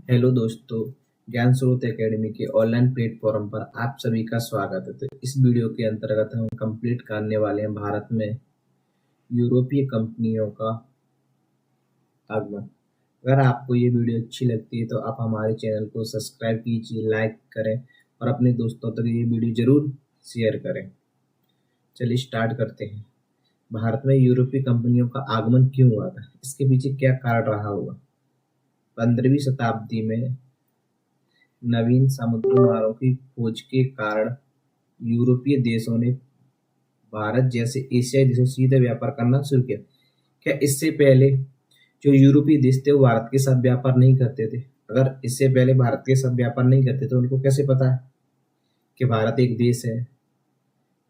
Hello दोस्तों, ज्ञान स्रोत एकेडमी के ऑनलाइन प्लेटफॉर्म पर आप सभी का स्वागत है। तो इस वीडियो के अंतर्गत हम कंप्लीट करने वाले हैं भारत में यूरोपीय कंपनियों का आगमन। अगर आपको ये वीडियो अच्छी लगती है तो आप हमारे चैनल को सब्सक्राइब कीजिए, लाइक करें और अपने दोस्तों तक ये वीडियो जरूर शेयर करें। चलिए स्टार्ट करते हैं। भारत में यूरोपीय कंपनियों का आगमन क्यों हुआ था, इसके पीछे क्या कारण रहा होगा। 15वीं शताब्दी में नवीन समुद्र मार्गों की खोज के कारण यूरोपीय देशों ने भारत जैसे एशियाई देशों से सीधे व्यापार करना शुरू किया। क्या इससे पहले जो यूरोपीय देश थे वो भारत के साथ व्यापार नहीं करते थे? अगर इससे पहले भारत के साथ व्यापार नहीं करते तो उनको कैसे पता है कि भारत एक देश है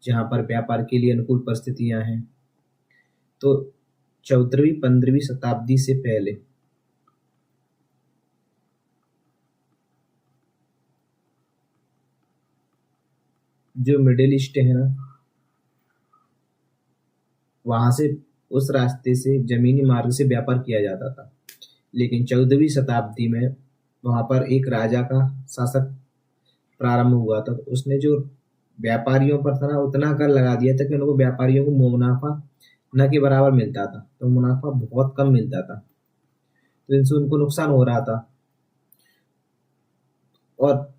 जहाँ पर व्यापार के लिए अनुकूल परिस्थितियां हैं? तो 14वीं-15वीं शताब्दी से पहले जो मिडिल ईस्ट है ना, वहां से उस रास्ते से जमीनी मार्ग से व्यापार किया जाता था। लेकिन 14वीं शताब्दी में वहां पर एक राजा का शासक प्रारंभ हुआ था, तो उसने जो व्यापारियों पर था ना उतना कर लगा दिया था कि उनको व्यापारियों को मुनाफा न के बराबर मिलता था, तो मुनाफा बहुत कम मिलता था, तो इनसे उनको नुकसान हो रहा था। और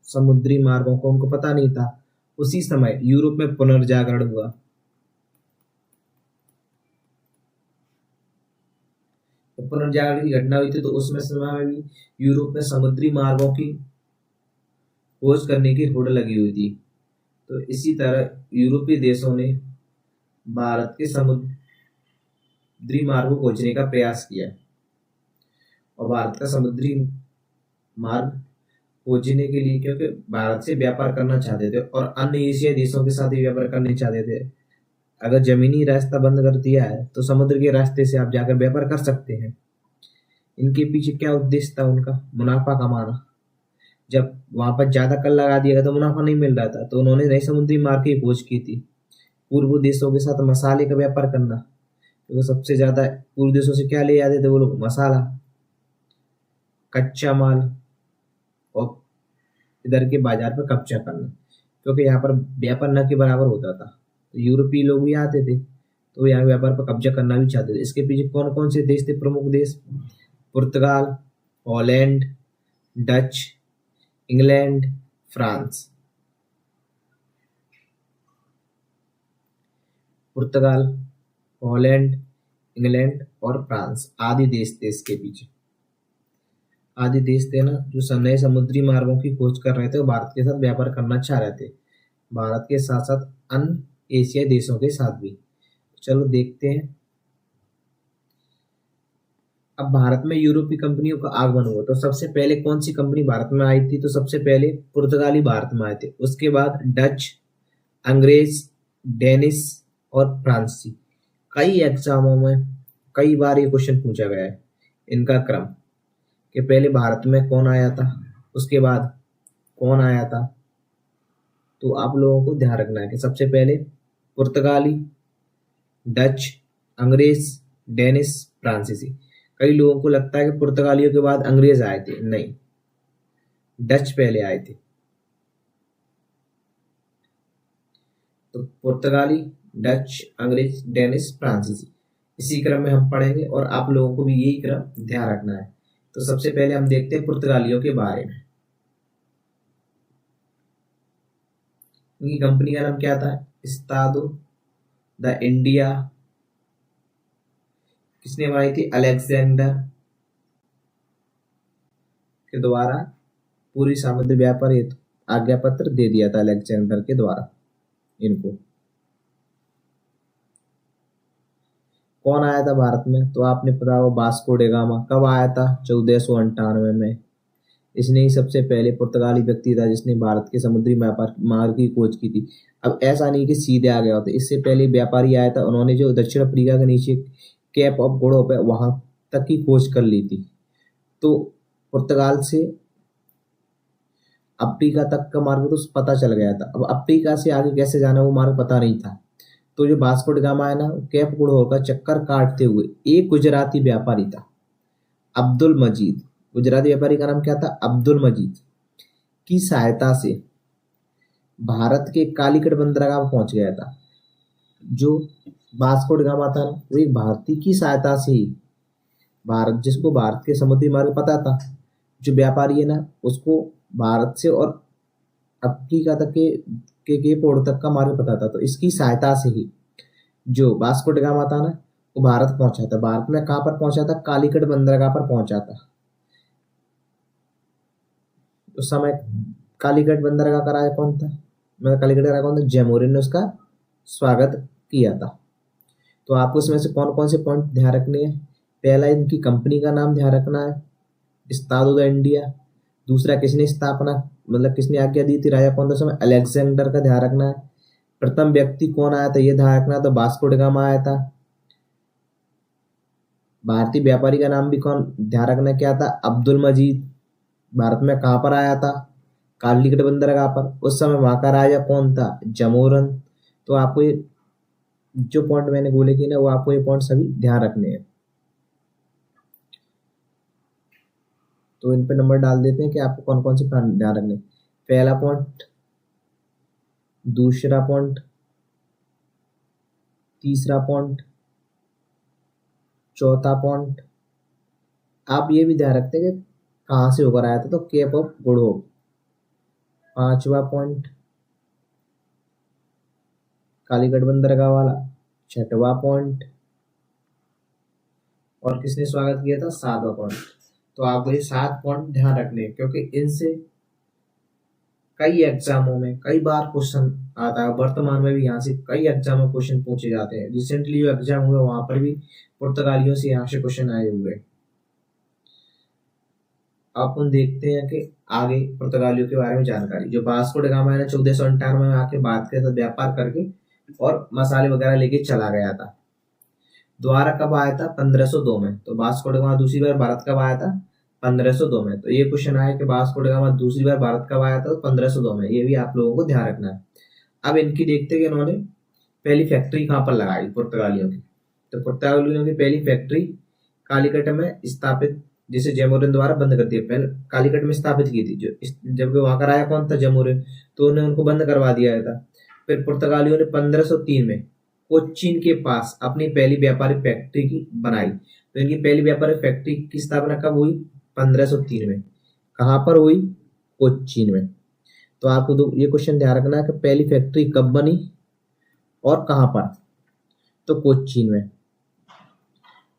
समुद्री मार्गों को उनको पता नहीं था। उसी समय यूरोप में पुनर्जागरण हुआ। तो पुनर्जागरण की घटना हुई थी, तो उसमें समय में भी यूरोप में समुद्री मार्गों की खोज करने की होड़ लगी हुई थी। तो इसी तरह यूरोपीय देशों ने भारत के समुद्री मार्ग को खोजने का प्रयास किया और भारत का समुद्री मार्ग खोजने के लिए, क्योंकि भारत से व्यापार करना चाहते थे और अन्य एशियाई देशों के साथ भी व्यापार करना चाहते थे। अगर जमीनी रास्ता बंद कर दिया है तो समुद्र के रास्ते से आप जाकर व्यापार कर सकते हैं। इनके पीछे क्या उद्देश्य था? उनका मुनाफा कमाना। जब वहां पर ज्यादा कर लगा दिया गया तो मुनाफा नहीं मिल रहा था, तो उन्होंने नए समुद्री मार्ग की खोज की थी। पूर्व देशों के साथ मसाले का व्यापार करना, क्योंकि सबसे ज्यादा पूर्व देशों से क्या ले आते थे वो लोग? मसाला, कच्चा माल, और इधर के बाजार पर कब्जा करना, क्योंकि यहाँ पर व्यापार न के बराबर होता था। तो यूरोपीय लोग भी आते थे तो यहाँ व्यापार पर कब्जा करना भी चाहते थे। इसके पीछे कौन कौन से देश थे प्रमुख देश? पुर्तगाल, हॉलैंड, डच, इंग्लैंड, फ्रांस। पुर्तगाल, हॉलैंड, इंग्लैंड और फ्रांस आदि देश थे इसके पीछे। आदि देश थे ना जो नए समुद्री मार्गों की खोज कर रहे थे और भारत के साथ व्यापार करना चाह रहे थे, भारत के साथ साथ अन्य एशियाई देशों के साथ भी। चलो देखते हैं। अब भारत में यूरोपीय कंपनियों का आगमन हुआ तो सबसे पहले कौन सी कंपनी भारत में आई थी? तो सबसे पहले पुर्तगाली भारत में आए थे, उसके बाद डच, अंग्रेज, डेनिश और फ्रांसीसी। कई एग्जामों में कई बार ये क्वेश्चन पूछा गया है, इनका क्रम, कि पहले भारत में कौन आया था, उसके बाद कौन आया था। तो आप लोगों को ध्यान रखना है कि सबसे पहले पुर्तगाली, डच, अंग्रेज, डेनिश, फ्रांसीसी। कई लोगों को लगता है कि पुर्तगालियों के बाद अंग्रेज आए थे, नहीं, डच पहले आए थे। तो पुर्तगाली, डच, अंग्रेज, डेनिश, फ्रांसीसी, इसी क्रम में हम पढ़ेंगे और आप लोगों को भी यही क्रम ध्यान रखना है। तो सबसे पहले हम देखते हैं पुर्तगालियों के बारे में। उनकी कंपनी का नाम क्या था? इस्तादो द इंडिया। किसने बनाई थी? अलेक्जेंडर के द्वारा पूरी समुद्र व्यापार हेतु आज्ञा पत्र दे दिया था अलेक्जेंडर के द्वारा इनको। कौन आया था भारत में? तो आपने पता हो, वास्को डे गामा। कब आया था? 1498 में। इसने ही सबसे पहले पुर्तगाली व्यक्ति था जिसने भारत के समुद्री व्यापार मार्ग की खोज की थी। अब ऐसा नहीं कि सीधे आ गया होता, इससे पहले व्यापारी आया था, उन्होंने जो दक्षिण अफ्रीका के नीचे केप ऑफ गुड होप है वहां तक की खोज कर ली थी। तो पुर्तगाल से अफ्रीका तक का मार्ग तो पता चल गया था, अब अफ्रीका से आगे कैसे जाना वो मार्ग पता नहीं था। तो जो वास्को ड गामा है ना, केप गुड होप का चक्कर काटते हुए एक गुजराती व्यापारी था, अब्दुल मजीद, गुजराती व्यापारी का नाम क्या था, अब्दुल मजीद, की सहायता से भारत के कालीकट बंदरगाह पहुंच गया था। जो वास्को ड गामा था ना, वो एक भारतीय की सहायता से ही, भारत जिसको भारत के समुद्री मार्ग पता था, जो व्यापारी है ना उसको भारत से और अफ्रीका तक के पोर्ट तक का मार्ग पता था, तो इसकी सहायता से ही जो वास्को ड गामा था ना वो भारत पहुंचा था। भारत में कहाँ पर पहुंचा था, कालीकट बंदरगाह पर पहुंचा था। उस समय कालीकट बंदरगाह का राजा कौन था, मतलब कालीकट का राजा कौन था, जयमोरिन ने उसका स्वागत किया था। तो आपको इसमें से कौन कौन से पॉइंट ध्यान रखने हैं, पहला इनकी कंपनी का नाम ध्यान रखना है, इस्ताद उद इंडिया। दूसरा किसने स्थापना, मतलब किसने आज्ञा दी थी, राजा कौन था उसमें, अलेक्जेंडर का ध्यान रखना है। प्रथम व्यक्ति कौन आया था ये ध्यान रखना है, तो वास्को ड गामा आया था। भारतीय व्यापारी का नाम भी कौन ध्यान रखना, क्या था, अब्दुल मजीद। भारत में कहाँ पर आया था, कालीकट बंदरगाह पर। उस समय वहां का राजा कौन था, जमोरन। तो आपको ये जो पॉइंट मैंने बोले कि ना वो आपको ये पॉइंट सभी ध्यान रखने हैं। तो इन पे नंबर डाल देते हैं कि आपको कौन कौन से ध्यान रखने। पहला पॉइंट, दूसरा पॉइंट, तीसरा पॉइंट, चौथा पॉइंट। आप ये भी ध्यान रखते हैं कि कहाँ से होकर आया था, तो केप ऑफ गुड होप। पांचवा पॉइंट, कालीकट बंदरगाह वाला। छठवा पॉइंट, और किसने स्वागत किया था, सातवां पॉइंट। तो आपको ये 7 पॉइंट ध्यान रखने हैं, क्योंकि इनसे कई एग्जामों में कई बार क्वेश्चन आता है। वर्तमान में भी यहाँ से कई एग्जाम में क्वेश्चन पूछे जाते हैं। रिसेंटली जो एग्जाम हुए वहां पर भी पुर्तगालियों से यहाँ से क्वेश्चन आए हुए। अपन देखते हैं कि आगे पुर्तगालियों के बारे में जानकारी। जो वास्को ड गामा है 1498 में आके भारत के साथ व्यापार करके और मसाले वगैरह लेके चला गया था। द्वारा कब आया था, 1502 में। तो वास्को ड गामा दूसरी बार भारत कब आया था, 1502 में। तो ये क्वेश्चन आया कि वास्को ड गामा दूसरी बार भारत कब आया था, तो 1502 में। ये भी आप लोगों को ध्यान रखना है। अब इनकी देखते हैं कि इन्होंने पहली फैक्ट्री कहाँ पर लगाई पुर्तगालियों की। तो पुर्तगालियों की पहली फैक्ट्री कालीकट में स्थापित, जिसे जयमोरिन द्वारा बंद कर दिया। पहले कालीकट में स्थापित की थी, जो जबकि वहां का राजा कौन था, जयमोरिन, तो उन्हें उनको बंद करवा दिया था। फिर पुर्तगालियों ने 1503 में कोच्चिन के पास अपनी पहली व्यापारिक फैक्ट्री की बनाई। तो इनकी पहली व्यापारिक फैक्ट्री की स्थापना कब हुई, 1503 में। कहाँ पर हुई, कोच्चिन में। तो आपको ये क्वेश्चन ध्यान रखना है कि पहली फैक्ट्री कब बनी और कहाँ पर, तो कोच्चिन में।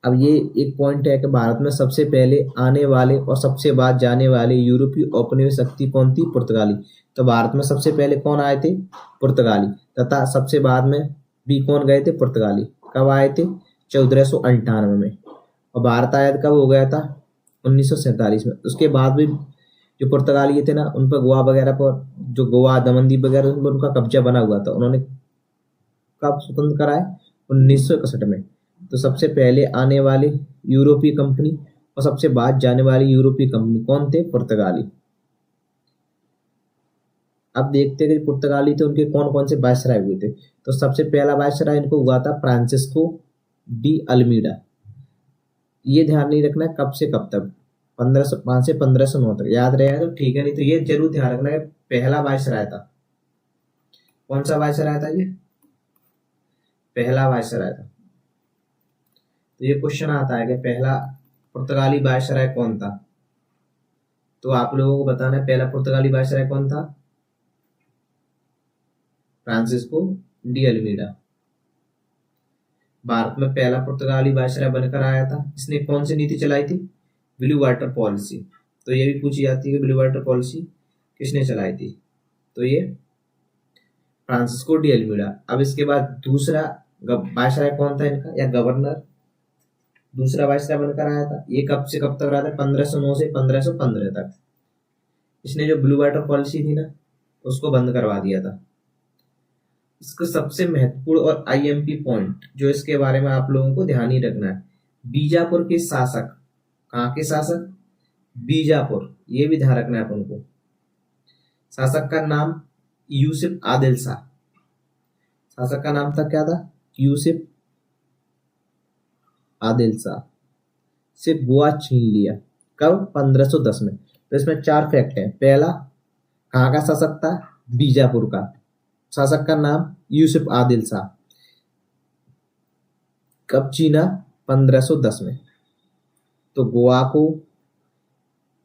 अब ये एक पॉइंट है कि भारत में सबसे पहले आने वाले और सबसे बाद जाने वाले यूरोपीय औपनिवेश शक्ति कौन थी, पुर्तगाली। तो भारत में सबसे पहले कौन आए थे, पुर्तगाली, तथा सबसे बाद में भी कौन गए थे, पुर्तगाली। कब आए थे, 1498 में। और भारत आजाद कब हो गया था, 1947 में। उसके बाद भी जो पुर्तगाली थे ना, उन पर गोवा वगैरह पर, जो गोवा दमनदीप वगैरह उन पर उनका कब्जा बना हुआ था। उन्होंने कब स्वतंत्र कराए, 1961 में। तो सबसे पहले आने वाले यूरोपीय कंपनी और सबसे बाद जाने वाली यूरोपीय कंपनी कौन थे, पुर्तगाली। अब देखते हैं कि पुर्तगाली थे उनके कौन कौन से वायसराय हुए थे। तो सबसे पहला वायसराय इनको हुआ था फ्रांसिस्को डी अल्मीडा। ये ध्यान नहीं रखना है कब से कब तक, 1505 से 1509 तक। याद रहेगा तो ठीक है, नहीं तो ये जरूर ध्यान रखना है पहला वायसराय था। कौन सा वायसराय था, ये पहला वायसराय था। तो ये क्वेश्चन आता है कि पहला पुर्तगाली वायसराय कौन था। तो आप लोगों को बताना है पहला पुर्तगाली वायसराय कौन था, फ्रांसिस्को डी अल्मीडा। भारत में पहला पुर्तगाली वायसराय बनकर आया था। इसने कौन सी नीति चलाई थी, ब्लू वाटर पॉलिसी। तो ये भी पूछी जाती है कि ब्लू वाटर पॉलिसी किसने चलाई थी, तो ये फ्रांसिस्को डी अल्मीडा। अब इसके बाद दूसरा वायसराय कौन था इनका, या गवर्नर, दूसरा वायसराय बनकर आया था। ये कब से कब तक रहा था, 1509 से 1515 तक। इसने जो ब्लू वाटर पॉलिसी थी ना उसको बंद करवा दिया था। इसका सबसे महत्वपूर्ण और आईएमपी पॉइंट जो इसके बारे में आप लोगों को ध्यान ही रखना है, बीजापुर के शासक, कहाँ के शासक, बीजापुर, ये भी ध्यान रखना है अपन को। शासक का नाम यूसुफ आदिल शाह। शासक का नाम था क्या था, यूसुफ आदिल शाह। से गोवा छीन लिया। कब? 1510 में। तो इसमें 4 फैक्ट हैं। पहला, कहाँ का शासक था? बीजापुर का। शासक का नाम यूसुफ आदिल शाह। कब छीना? 1510 में। तो गोवा को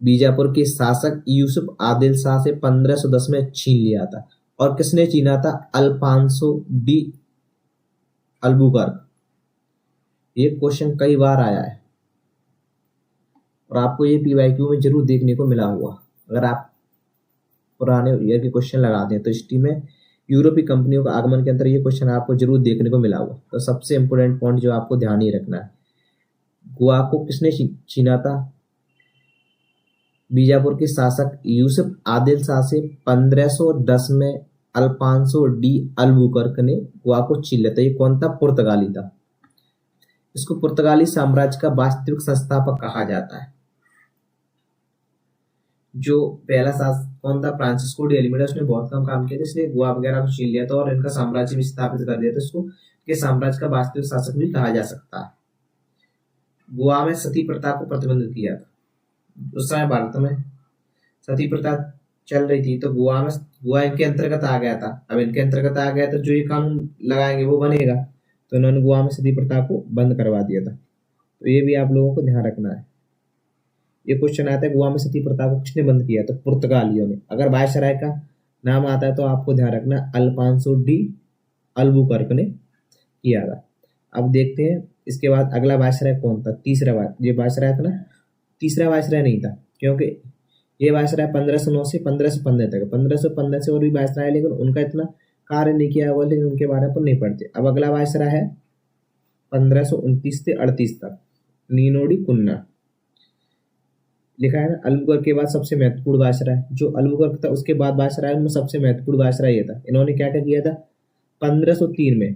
बीजापुर के शासक यूसुफ आदिल शाह से 1510 में छीन लिया था। और किसने छीना था? Alfonso de Albuquerque. ये क्वेश्चन कई बार आया है और आपको ये पीवाईक्यू में जरूर देखने को मिला हुआ। अगर आप पुराने ईयर के क्वेश्चन लगाते हैं तो हिस्ट्री में यूरोपीय कंपनियों का आगमन के अंदर ये क्वेश्चन आपको जरूर देखने को मिला हुआ। तो सबसे इंपोर्टेंट पॉइंट जो आपको ध्यान ही रखना है, गोवा को किसने छीना था? बीजापुर के शासक यूसुफ आदिल शाह से 1510 में अल्फांसो डी अल्बुकर्क ने गोवा को छीन लिया था। ये कौन था? पुर्तगाली था। इसको पुर्तगाली साम्राज्य का वास्तविक संस्थापक कहा जाता है। जो पहला शासक कौन था? Francisco de Almeida. उसने बहुत कम काम किया था, इसलिए गोवा वगैरह को छीन लिया था और इनका साम्राज्य भी स्थापित कर दिया था। इसको के साम्राज्य का वास्तविक शासक भी कहा जा सकता है। गोवा में सती प्रथा को प्रतिबंधित किया था। उस समय भारत में सती प्रथा चल रही थी, तो गोवा इनके अंतर्गत आ गया था। अब इनके अंतर्गत आ गया तो जो ये कानून लगाएंगे वो बनेगा। तो इन्होंने गोवा में सती प्रथा को बंद करवा दिया था। तो ये भी आप लोगों को ध्यान रखना है। ये क्वेश्चन आता है, गोवा में सती प्रथा को किसने बंद किया? तो पुर्तगालियों ने। अगर वायसराय का नाम आता है तो आपको ध्यान रखना अल्फांसो डी अल्बुकर्क ने किया था। अब देखते हैं इसके बाद अगला वायसराय कौन था? तीसरा ये वायसराय था ना, तीसरा वायसराय नहीं था, क्योंकि ये वायसराय 1509 से 1515 तक। 1515 से और भी वायसराय, लेकिन उनका इतना कार्य नहीं किया हुआ, लेकिन उनके बारे पर नहीं पढ़ते। अब अगला वायसराय है 1529 से 38 तक, नीनोडी कुन्ना। लिखा है ना, अल्बुकर्क के बाद सबसे महत्वपूर्ण वायसराय। जो अल्बुकर्क था उसके बाद वायसराय में सबसे महत्वपूर्ण वायसराय ये था। इन्होंने क्या क्या किया था? 1503 में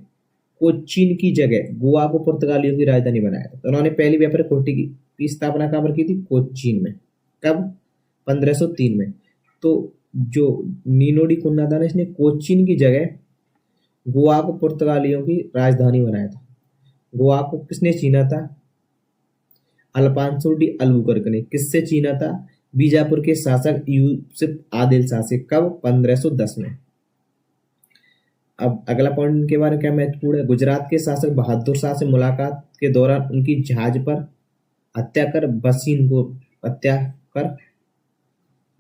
कोचीन की जगह गोवा को पुर्तगालियों की राजधानी बनाया था। तो उन्होंने पहली व्यापारिक कोठी की स्थापना कहाँ पर की थी? कोचीन में। कब? 1503 में। तो जो नीनोडी कुन्ना था ना, इसने कोचीन की जगह गोवा को पुर्तगालियों की राजधानी बनाया था। गोवा को किसने छीना था? अल्फांसो डी अल्बुकर्क ने। किससे छीना था? बीजापुर के शासक यूसुफ आदिल शाह से। कब? 1510 में। अब अगला पॉइंट इनके बारे में क्या महत्वपूर्ण है? गुजरात के शासक बहादुर शाह से मुलाकात के दौरान उनकी जहाज पर हत्या कर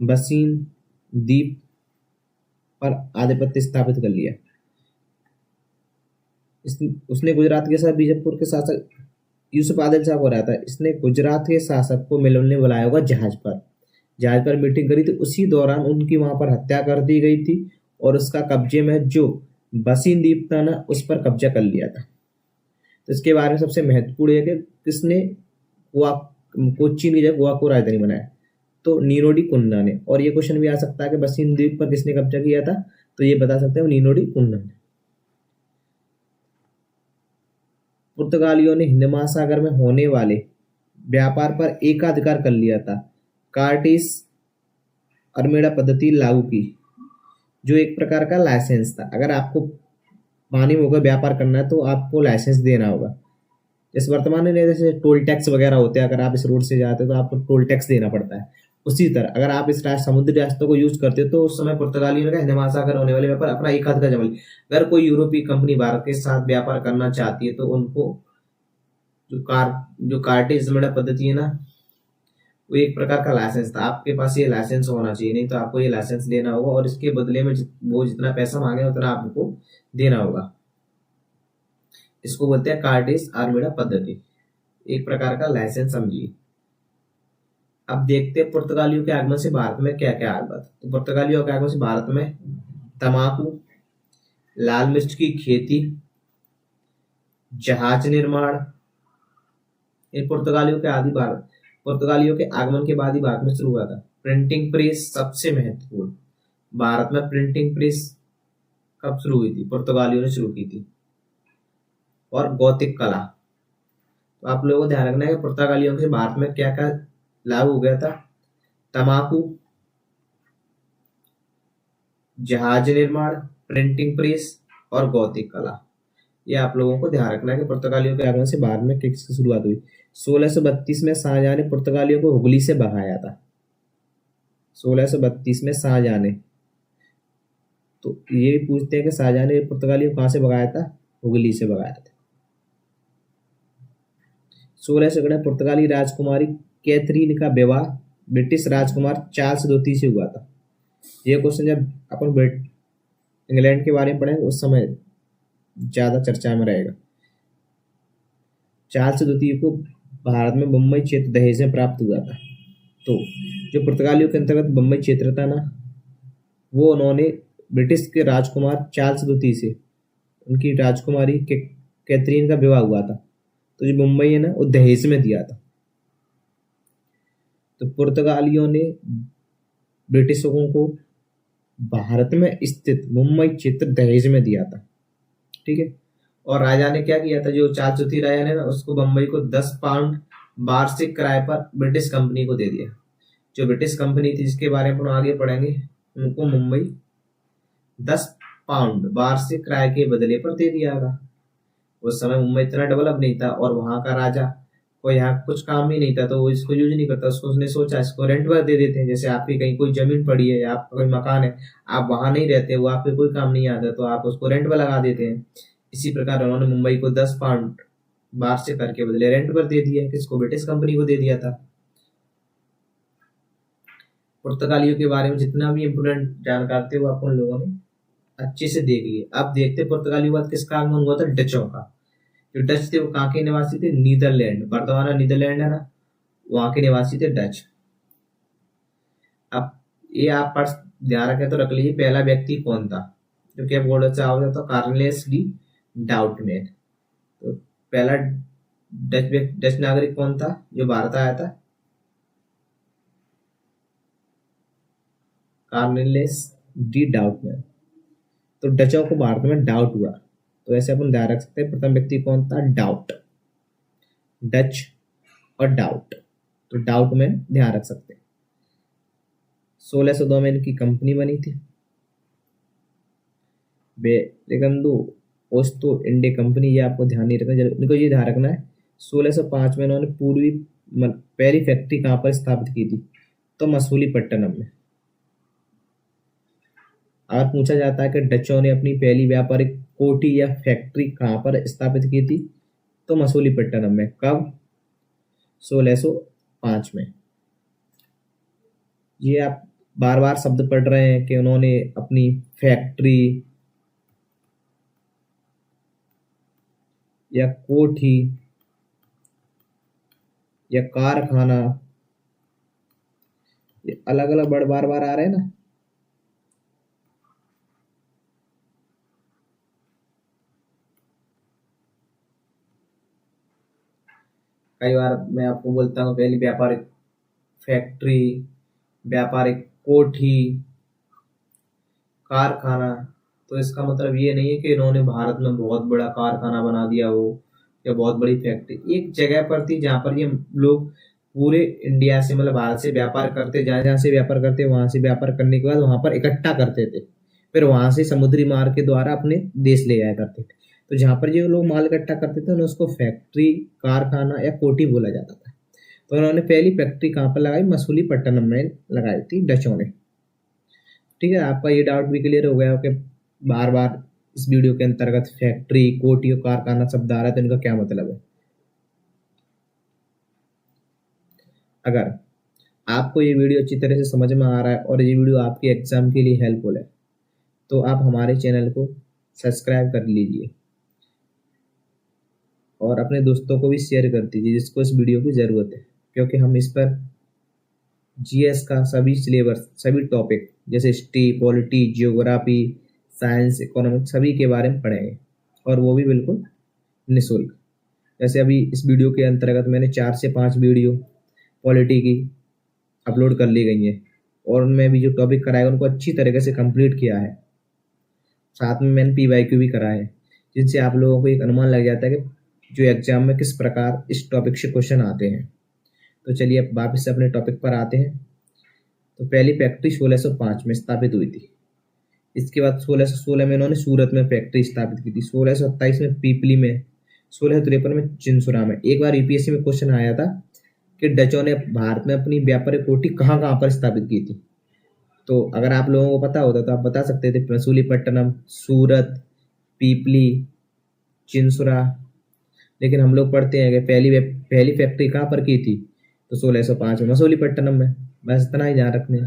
बसीन द्वीप पर आधिपत्य स्थापित कर लिया। उसने गुजरात के साथ बीजापुर के शासक यूसुफ आदिल शाह को रहा था। इसने गुजरात के शासक को मिलने बुलाया होगा जहाज पर मीटिंग करी थी। उसी दौरान उनकी वहां पर हत्या कर दी गई थी और उसका कब्जे में जो बसीन द्वीप था ना, उस पर कब्जा कर लिया था। तो इसके बारे में सबसे महत्वपूर्ण है कि किसने कोचीन की जगह गोवा को राजधानी बनाया? तो नीनोडी कुन्ना ने। और ये क्वेश्चन भी आ सकता है कि बसीन द्वीप पर किसने कब्जा किया था? तो ये बता सकते हैं नीनोडी कुन्ना ने। पुर्तगालियों ने हिंद महासागर में होने वाले व्यापार पर एकाधिकार कर लिया था। कार्टिस अरमेड़ा पद्धति लागू की, जो एक प्रकार का लाइसेंस था। अगर आपको पानी में होकर व्यापार करना है तो आपको लाइसेंस देना होगा। जैसे वर्तमान में जैसे टोल टैक्स वगैरह होते हैं, अगर आप इस रोड से जाते हो तो आपको टोल टैक्स देना पड़ता है। उसी तरह अगर आप इस समुद्री रास्तों को यूज करते हो तो उस समय पुर्तगालियों का हिंद महासागर होने वाले व्यापार अपना एकाधिकार जमा लिया। अगर कोई यूरोपीय कंपनी भारत के साथ व्यापार करना चाहती है तो उनको जो कार्टेज पद्धति है ना, वो एक प्रकार का लाइसेंस था। आपके पास ये लाइसेंस होना चाहिए, नहीं तो आपको ये लाइसेंस देना होगा और इसके बदले में वो जितना पैसा मांगे उतना आपको देना होगा। इसको बोलते हैं कार्टेज आर्मेडा पद्धति, एक प्रकार का लाइसेंस समझिए। अब देखते हैं पुर्तगालियों के आगमन से भारत में क्या क्या आया। तो पुर्तगालियों के आगमन से भारत में तंबाकू, लाल मिर्च की खेती, जहाज निर्माण, इन पुर्तगालियों के आगमन के बाद ही भारत में शुरू हुआ था। प्रिंटिंग प्रेस सबसे महत्वपूर्ण। भारत में प्रिंटिंग प्रेस कब शुरू हुई थी? पुर्तगालियों ने शुरू की थी। और गौतिक कला। तो आप लोगों को ध्यान रखना है कि पुर्तगालियों के भारत में क्या क्या लागू हो गया था? तंबाकू, जहाज निर्माण, प्रिंटिंग प्रेस और गौतिक कला। ये आप लोगों को ध्यान रखना है कि पुर्तगालियों के आगमन से भारत में किसकी शुरुआत हुई। 1632 में शाहजहां ने पुर्तगालियों को हुगली से भगाया था। 1632 में शाहजहां ने, तो ये भी पूछते हैं कि शाहजहां ने पुर्तगालियों को कहाँ से भगाया था? हुगली से भगाया था। 1600 में पुर्तगाली राजकुमारी कैथरीन का विवाह ब्रिटिश राजकुमार चार्ल्स द्वितीय से हुआ था। ये क्वेश्चन जब अपन इंग्लैंड के बारे में पढ़ेंगे उस समय ज्यादा चर्चा में रहेगा। चार्ल्स द्वितीय को भारत में बम्बई क्षेत्र दहेज में प्राप्त हुआ था। तो जो पुर्तगालियों के अंतर्गत बम्बई क्षेत्र था ना, वो उन्होंने ब्रिटिश के राजकुमार चार्ल्स द्वितीय से उनकी राजकुमारी कैथरीन का विवाह हुआ था। तो जो मुंबई है ना, वो दहेज में दिया था। तो पुर्तगालियों ने ब्रिटिशों को भारत में स्थित मुंबई क्षेत्र दहेज में दिया था। ठीक है। और राजा ने क्या किया था, जो चार्ल्स द्वितीय राजा ने ना, उसको बम्बई को 10 पाउंड वार्षिक किराए पर ब्रिटिश कंपनी को दे दिया। जो ब्रिटिश कंपनी थी जिसके बारे में हम आगे पढ़ेंगे, उनको मुंबई 10 पाउंड वार्षिक किराए के बदले पर दे दिया था। उस समय मुंबई इतना डेवलप नहीं था और वहां का राजा को यहाँ कुछ काम ही नहीं था, तो वो इसको यूज नहीं करता। उसने सोचा इसको रेंट पर दे देते हैं। जैसे आपकी कहीं कोई जमीन पड़ी है या आपका कोई मकान है, आप वहां नहीं रहते, वो आपके कोई काम नहीं आता, तो आप उसको रेंट पर लगा देते हैं। इसी प्रकार उन्होंने मुंबई को 10 पाउंड वार्षिक कर के बदले रेंट पर दे दिया। किसको? ब्रिटिश कंपनी को दे दिया था। पुर्तगालियों के बारे में जितना भी इम्पोर्टेंट जानकारी थे वो अपन लोगों ने अच्छे से देख लिए। अब देखते पुर्तगालियों के बाद किसका आगमन हुआ था? डचों का। जो डच थे वो कहाँ के निवासी थे? नीदरलैंड, वर्तमान नीदरलैंड है ना, वहां के निवासी थे डच। अब ये आप पर ध्यान रखें तो रख लीजिए, पहला व्यक्ति कौन था जो क्या बोर्ड से आओ था? Cornelius de Houtman. तो पहला डच नागरिक कौन था जो भारत आया था? Cornelius de Houtman. तो डचों को भारत में डाउट हुआ, तो ऐसे अपन ध्यान रख सकते हैं। प्रथम व्यक्ति कौन था? डाउट। डच और डाउट, तो डाउट में ध्यान रख सकते हैं। 1602 में इनकी कंपनी बनी थी, बेगंदो ओस्तो इंडिया कंपनी। ये आपको ध्यान नहीं रखना, इनको ये ध्यान रखना है। 1605 में इन्होंने पहली फैक्ट्री कहाँ पर स्थापित की थी? तो मसूलीपट्टनम में। अगर पूछा जाता है कि डचों ने अपनी पहली व्यापारिक कोठी या फैक्ट्री कहाँ पर स्थापित की थी? तो मसूलीपट्टनम में। कब? 1605 में। ये आप बार बार शब्द पढ़ रहे हैं कि उन्होंने अपनी फैक्ट्री या कोठी या कारखाना, ये अलग अलग वर्ड बार बार आ रहे हैं ना। कई बार मैं आपको बोलता हूँ पहली व्यापारिक फैक्ट्री, व्यापारिक कोठी, कारखाना, तो इसका मतलब ये नहीं है कि इन्होंने भारत में बहुत बड़ा कारखाना बना दिया हो या बहुत बड़ी फैक्ट्री। एक जगह पर थी जहाँ पर ये लोग पूरे इंडिया से, मतलब भारत से व्यापार करते, जहाँ जहाँ से व्यापार करते वहां से व्यापार करने के बाद वहां पर इकट्ठा करते थे, फिर वहां से समुद्री मार्ग के द्वारा अपने देश ले जाया करते थे। तो जहाँ पर जो लोग माल इकट्ठा करते थे उन्हें उसको फैक्ट्री, कारखाना या कोठी बोला जाता था। तो उन्होंने पहली फैक्ट्री कहाँ पर लगाई? मसूलीपट्टनम में लगाई थी डचों ने। ठीक है, आपका ये डाउट भी क्लियर हो गया हो कि बार बार इस वीडियो के अंतर्गत फैक्ट्री, कोठी और कारखाना शब्द आ रहा है तो इनका क्या मतलब है। अगर आपको ये वीडियो अच्छी तरह से समझ में आ रहा है और ये वीडियो आपके एग्जाम के लिए हेल्पफुल है तो आप हमारे चैनल को सब्सक्राइब कर लीजिए और अपने दोस्तों को भी शेयर कर दीजिए जिसको इस वीडियो की ज़रूरत है, क्योंकि हम इस पर जीएस का सभी सिलेबस, सभी टॉपिक जैसे history, polity, geography, science, economics सभी के बारे में पढ़ेंगे और वो भी बिल्कुल निःशुल्क। जैसे अभी इस वीडियो के अंतर्गत मैंने 4 से 5 वीडियो पॉलिटी की अपलोड कर ली गई हैं और उनमें भी जो टॉपिक कराया उनको अच्छी तरीके से कंप्लीट किया है। साथ में मैंने PYQ भी करा है, जिनसे आप लोगों को एक अनुमान लग जाता है कि जो एग्जाम में किस प्रकार इस टॉपिक से क्वेश्चन आते हैं। तो चलिए अब वापस से अपने टॉपिक पर आते हैं। तो पहली फैक्ट्री 1605 में स्थापित हुई थी। इसके बाद 1616 में इन्होंने सूरत में फैक्ट्री स्थापित की थी, 1627 में पीपली में, 1653 में चिंसुरा में। एक बार यूपीएससी में क्वेश्चन आया था कि डचों ने भारत में अपनी व्यापारिक कोठी कहाँ कहाँ पर स्थापित की थी। तो अगर आप लोगों को पता होता तो आप बता सकते थे मसूलीपट्टनम, सूरत, पीपली, चिंसुरा। लेकिन हम लोग पढ़ते हैं कि पहली फैक्ट्री कहाँ पर की थी, तो 1605 में मसूलीपट्टनम में। बस इतना ही ध्यान रखने।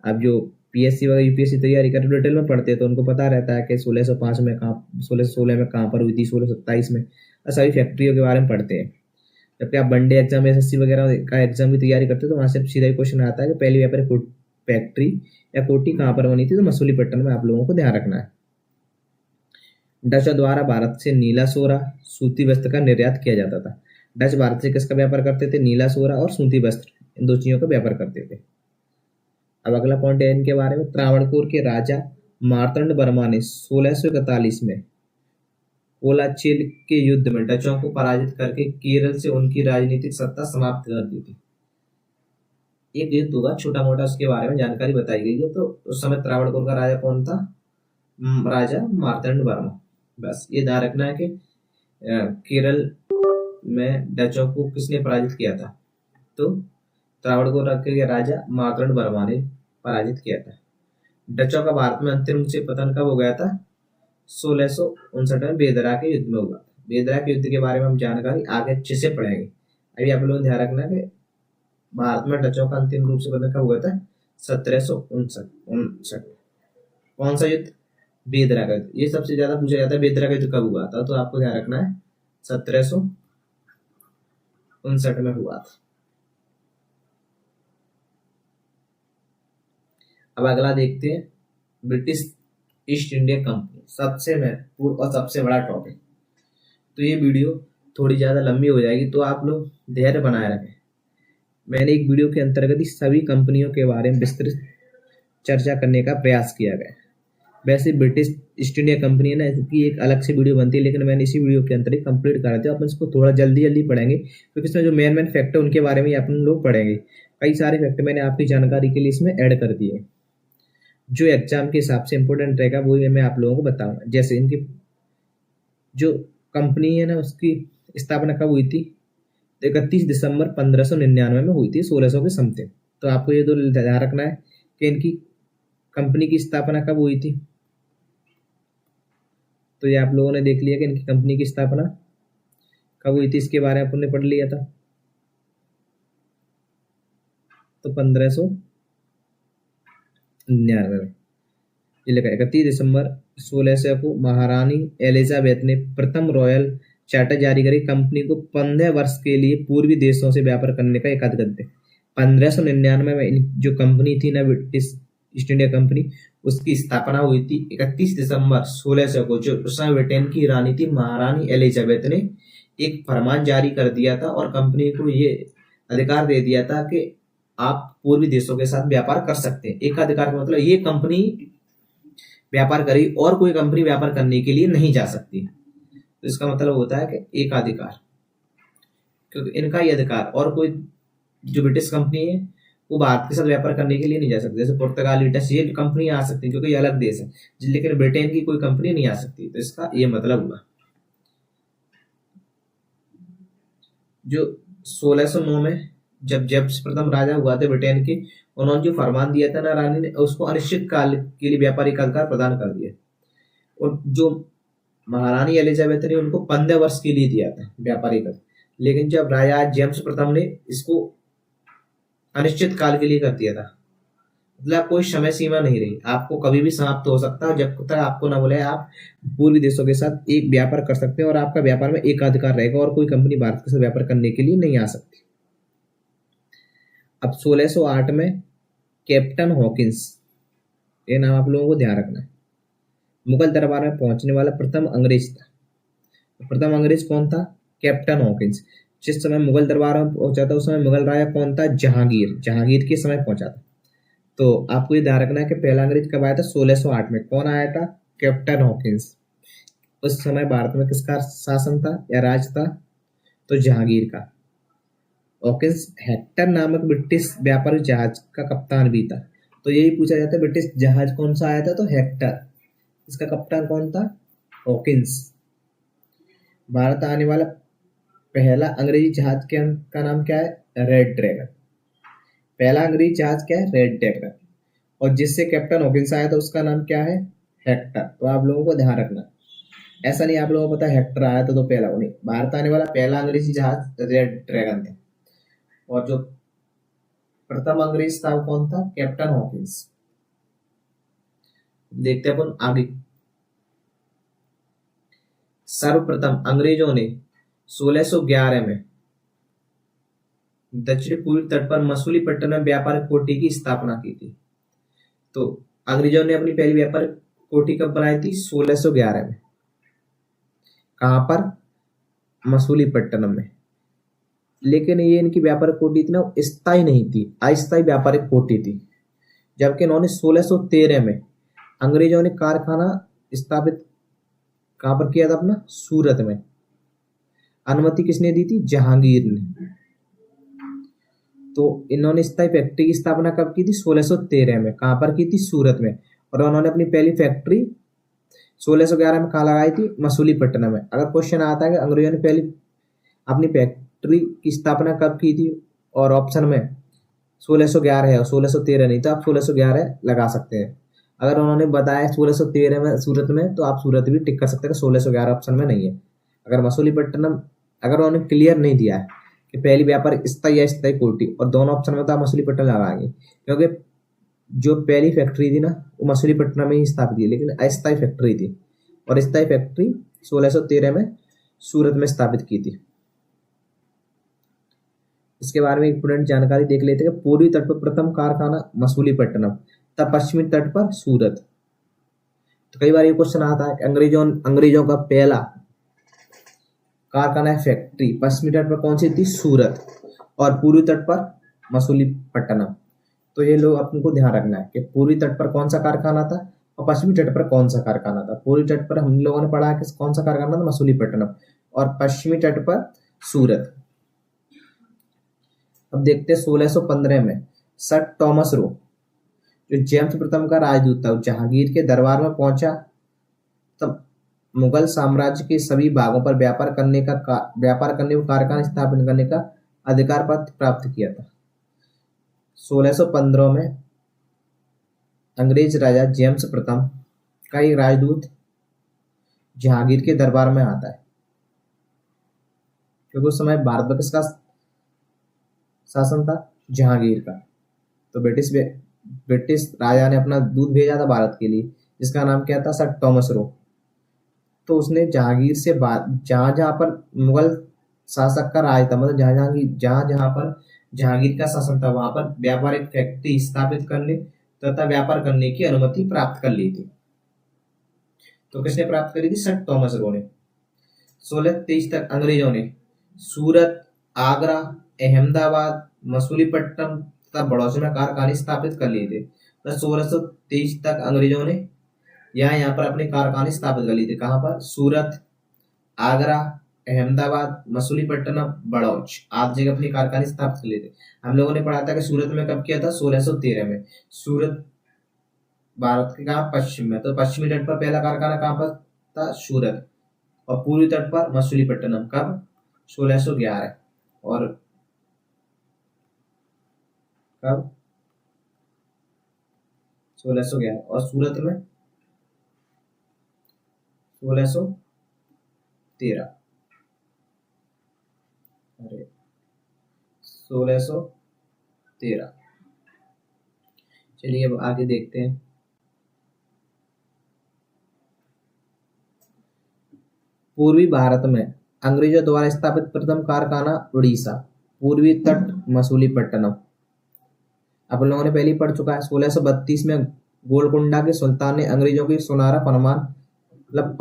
अब जो पीएससी वगैरह यूपीएससी तैयारी कर डिटेल में पढ़ते हैं तो उनको पता रहता है कि 1605 में कहाँ, 1616 में कहाँ पर हुई थी, 1627 में, सभी फैक्ट्रियों के बारे में पढ़ते हैं। जबकि आप वनडे एग्जाम, एसएससी वगैरह का एग्जाम की तैयारी करते हो तो वहाँ से सीधा ही क्वेश्चन आता है कि पहली व्यापारिक फैक्ट्री या कोठी कहाँ पर बनी थी, तो मसूलीपट्टनम में आप लोगों को ध्यान रखना है। डच द्वारा भारत से नीला सोरा, सूती वस्त्र का निर्यात किया जाता था। डच भारत से किसका व्यापार करते थे, नीला सोरा और सूती वस्त्र, इन दो चीजों का व्यापार करते थे। अब अगला पॉइंट है इनके बारे में। त्रावणकोर के राजा मार्तंड वर्मा ने 1641 में कोलाचिल के युद्ध में डचों को पराजित करके केरल से उनकी राजनीतिक सत्ता समाप्त कर दी थी। एक युद्ध हुआ छोटा मोटा, उसके बारे में जानकारी बताई गई है। तो उस समय त्रावणकोर का राजा कौन था, राजा मार्तंड वर्मा। बस ये ध्यान रखना है कि केरल में डचों को किसने पराजित किया था, तो त्रावणकोर के राजा मार्तंड वर्मा ने पराजित किया था। डचों का भारत में अंतिम रूप से पतन कब हो गया था, 1659 में बेदरा के युद्ध में हुआ था। बेदरा के युद्ध के बारे में हम जानकारी आगे अच्छे से पढ़ेंगे। अभी आप लोगों को ध्यान रखना है कि भारत में डचों का अंतिम रूप से पतन कब हुआ था, 1759। कौन सा युद्ध, बेदरा का युद्ध। ये सबसे ज्यादा पूछा जाता है बेदरा का युद्ध कब हुआ था, तो आपको ध्यान रखना है 1759 में हुआ था। अब अगला देखते हैं, ब्रिटिश ईस्ट इंडिया कंपनी, सबसे महत्वपूर्ण और सबसे बड़ा टॉपिक। तो ये वीडियो थोड़ी ज़्यादा लंबी हो जाएगी, तो आप लोग धैर्य बनाए रखें। मैंने एक वीडियो के अंतर्गत ही सभी कंपनियों के बारे में विस्तृत चर्चा करने का प्रयास किया गया। वैसे ब्रिटिश ईस्ट इंडिया कंपनी है ना, इसकी एक अलग से वीडियो बनती है, लेकिन मैंने इसी वीडियो के अंतर्गत कंप्लीट करा दिया। अपन इसको थोड़ा जल्दी पढ़ेंगे, क्योंकि इसमें जो मेन फैक्ट है उनके बारे में अपन लोग पढ़ेंगे। कई सारे फैक्ट मैंने आपकी जानकारी के लिए इसमें ऐड कर दिए। जो एग्जाम के हिसाब से इंपॉर्टेंट रहेगा वो मैं आप लोगों को बताऊंगा। जैसे इनकी जो कंपनी है ना, उसकी स्थापना कब हुई थी, 31 दिसंबर 1599 में हुई थी, 1600 के समथिंग। तो आपको ये दो ध्यान रखना है कि इनकी कंपनी की स्थापना कब हुई थी। तो ये आप लोगों ने देख लिया कि इनकी कंपनी की स्थापना कब हुई थी, इसके बारे में आपने पढ़ लिया था। तो 1599 में ये लिखा 31 दिसंबर 1600 को महारानी एलिजाबेथ ने प्रथम रॉयल चार्टर जारी करी। कंपनी को 15 वर्ष के लिए पूर्वी देशों से व्यापार करने का एकाधिकार थे। 1599 में जो कंपनी थी ना, ब्रिटिश ईस्ट इंडिया कंपनी, उसकी स्थापना हुई थी 31 दिसंबर 1600 को। जो उस समय ब्रिटेन की रानी थी महारानी एलिजाबेथ ने एक फरमान जारी कर दिया था और कंपनी को ये अधिकार दे दिया था कि आप पूर्वी देशों के साथ व्यापार कर सकते हैं। एक अधिकार का मतलब ये कंपनी व्यापार करी और कोई कंपनी व्यापार करने के लिए नहीं जा सकती। तो इसका मतलब होता है कि एक अधिकार, क्योंकि इनका ये अधिकार, और कोई जो ब्रिटिश कंपनी है वो भारत के साथ व्यापार करने के लिए नहीं जा सकती। जैसे पुर्तगाल, डच, ये कंपनी आ सकती है क्योंकि ये अलग देश है, लेकिन ब्रिटेन की कोई कंपनी नहीं आ सकती। तो इसका ये मतलब हुआ। जो 1609 में जब जेम्स प्रथम राजा हुआ थे ब्रिटेन के, उन्होंने जो फरमान दिया था ना रानी ने, उसको अनिश्चित काल के लिए व्यापारिक अधिकार प्रदान कर दिया। और जो महारानी एलिजाबेथ ने उनको 15 वर्ष के लिए दिया था व्यापारिक अधिकार, लेकिन जब राजा जेम्स प्रथम ने इसको अनिश्चित काल के लिए कर दिया था। मतलब कोई समय सीमा नहीं रही, आपको कभी भी समाप्त हो सकता है। जब तक आपको ना बोले आप पूर्वी देशों के साथ एक व्यापार कर सकते हैं और आपका व्यापार में एक अधिकार रहेगा और कोई कंपनी भारत के साथ व्यापार करने के लिए नहीं आ सकती। अब 1608 में कैप्टन हॉकिंस, ये नाम आप लोगों को ध्यान रखना है, मुगल दरबार में पहुंचने वाला प्रथम अंग्रेज था। प्रथम अंग्रेज कौन था, कैप्टन हॉकिंस। जिस समय मुगल दरबार में पहुंचा था उस समय मुगल राजा कौन था, जहांगीर के समय पहुंचा था। तो आपको ये ध्यान रखना है कि पहला अंग्रेज कब आया था, 1608 में। कौन आया था, कैप्टन हॉकिंस। उस समय भारत में किसका शासन था या राज था, तो जहांगीर का। हॉकिंस हेक्टर नामक ब्रिटिश व्यापारिक जहाज का कप्तान भी था। तो यही पूछा जाता है ब्रिटिश जहाज कौन सा आया था, तो हेक्टर। इसका कप्तान कौन था? हॉकिंस। भारत आने वाला पहला अंग्रेजी जहाज का नाम क्या है? Red dragon. पहला अंग्रेजी जहाज क्या है? Red dragon. और जिससे कैप्टन हॉकिंस आया था उसका नाम क्या है? हेक्टर। तो आप लोगों को ध्यान रखना, ऐसा नहीं आप लोगों को पता हेक्टर आया था तो पहला नहीं। भारत आने वाला पहला अंग्रेजी जहाज रेड ड्रैगन था, और जो प्रथम अंग्रेज था वो कौन था? Captain Hawkins. देखते हैं अपन आगे। सर्वप्रथम अंग्रेजों ने 1611 में दक्षिण पूर्वी तट पर मसूलीपट्टनम में व्यापारिक कोठी की स्थापना की थी। तो अंग्रेजों ने अपनी पहली व्यापारिक कोठी कब बनाई थी? 1611 में। कहां पर? मसूलीपट्टनम में। लेकिन ये इनकी व्यापारिक कोठी इतना स्थायी नहीं थी, अस्थायी व्यापारिक कोठी थी। जबकि इन्होंने 1613 में अंग्रेजों ने कारखाना स्थापित कहां पर किया था? अपना सूरत में। अनुमति किसने दी थी? जहांगीर ने। तो इन्होंने स्थायी फैक्ट्री की स्थापना कब की थी? 1613 में। कहां पर की थी? सूरत में। और उन्होंने अपनी पहली फैक्ट्री 1611 में कहा लगाई थी? मसूलीपट्टनम में। अगर क्वेश्चन आता है कि अंग्रेजों ने पहली अपनी फैक्ट्री की स्थापना कब की थी, और ऑप्शन में 1611 है और 1613 नहीं, तो आप 1611 लगा सकते हैं। अगर उन्होंने बताया 1613 में सूरत में, तो आप सूरत भी टिक कर सकते हैं। 1611 ऑप्शन में नहीं है। अगर मसूलीपट्टनम, अगर उन्होंने क्लियर नहीं दिया है कि पहली व्यापार स्थायी या स्थायी कोठी, और दोनों ऑप्शन में तो आप मसूलीपट्टनम लगाएंगे, क्योंकि जो पहली फैक्ट्री थी ना वो मसूलीपट्टनम में ही स्थापित की, लेकिन अस्थायी फैक्ट्री थी, और स्थायी फैक्ट्री 1613 में सूरत में स्थापित की थी। इसके बारे में इंपोर्टेंट जानकारी देख लेते हैं। पूर्वी तट पर प्रथम कारखाना मसूलीपट्टनम, तब पश्चिमी तट पर सूरत। तो कई बार ये क्वेश्चन आता है अंग्रेजों का पहला कारखाना फैक्ट्री पश्चिमी तट पर कौन सी थी? सूरत, और पूर्वी तट पर मसूलीपट्टनम। तो ये लोग आपको ध्यान रखना है कि पूर्वी तट पर कौन सा कारखाना था और पश्चिमी तट पर कौन सा कारखाना था। पूर्वी तट पर हम लोगों ने पढ़ा कि कौन सा कारखाना था? मसूलीपट्टनम। और पश्चिमी तट पर सूरत। अब देखते हैं 1615 में सर टॉमस रो, जो जेम्स प्रथम का राजदूत था, जहांगीर के दरबार में पहुंचा, तब मुगल साम्राज्य के सभी भागों पर व्यापार करने को कारखाना स्थापित करने का अधिकार पत्र प्राप्त किया था। 1615 में अंग्रेज राजा जेम्स प्रथम का एक राजदूत जहांगीर के दरबार में आता है, क्योंकि उस समय भारत में किसका शासन था? जहांगीर का। तो ब्रिटिश राजा ने अपना दूत भेजा था भारत के लिए, जिसका नाम क्या था? Sir Thomas Roe. तो उसने जहांगीर से जहां जहां पर मुगल शासक का राज था, मतलब जहां जहां पर जहांगीर का शासन था, वहां पर व्यापारिक फैक्ट्री स्थापित करने तथा व्यापार करने की अनुमति प्राप्त कर ली थी। तो किसने प्राप्त करी थी? सर टॉमस रो ने। 1623 तक अंग्रेजों ने सूरत, आगरा, अहमदाबाद, मसूलीपट्टनम तथा बड़ौच में कारखाने स्थापित कर लिए थे। तो 1623 तक अंग्रेजों ने यहाँ पर अपने कारखाने स्थापित कर लिए थे। कहाँ पर? सूरत, आगरा, अहमदाबाद, मसूलीपट्टनम, बड़ौच आदि जगह अपने कारखाने स्थापित कर लिए थे। हम लोगों ने पढ़ा था कि सूरत में कब किया था? 1613 में। सूरत भारत के कहाँ? पश्चिम में। तो पश्चिमी तट पर पहला कारखाना कहाँ पर था? सूरत। और पूर्वी तट पर मसूलीपट्टनम। कब? 1611। और कब? 1611। और सूरत में 1613। अरे 1613। चलिए अब आगे देखते हैं। पूर्वी भारत में अंग्रेजों द्वारा स्थापित प्रथम कारखाना उड़ीसा, पूर्वी तट मसूलीपट्टनम। आप लोगों ने पहले ही पढ़ चुका है। 1632 में गोलकुंडा के सुल्तान ने अंग्रेजों की सुनहरा फरमान, मतलब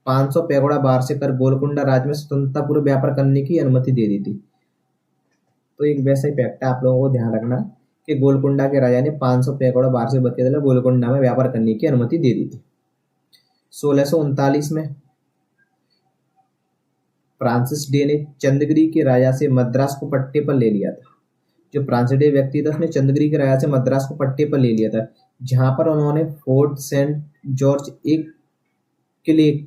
500 पैगोड़ा बार से कर गोलकुंडा राज्य में स्वतंत्रता पूर्व व्यापार करने की अनुमति दे दी थी। तो एक वैसा ही फैक्ट है, आप लोगों को ध्यान रखना कि गोलकुंडा के राजा ने 500 पैगोड़ा बार से बदले गोलकुंडा में व्यापार करने की अनुमति दे दी थी। 1639 में फ्रांसिस डे ने चंद्रगिरी के राजा से मद्रास को पट्टे पर ले लिया था। जो फ्रांसिस डे व्यक्ति था उसने चंद्रगिरी के राजा से मद्रास को पट्टे पर ले लिया था। जहां पर उन्होंने फोर्ट सेंट जॉर्ज एक के लिए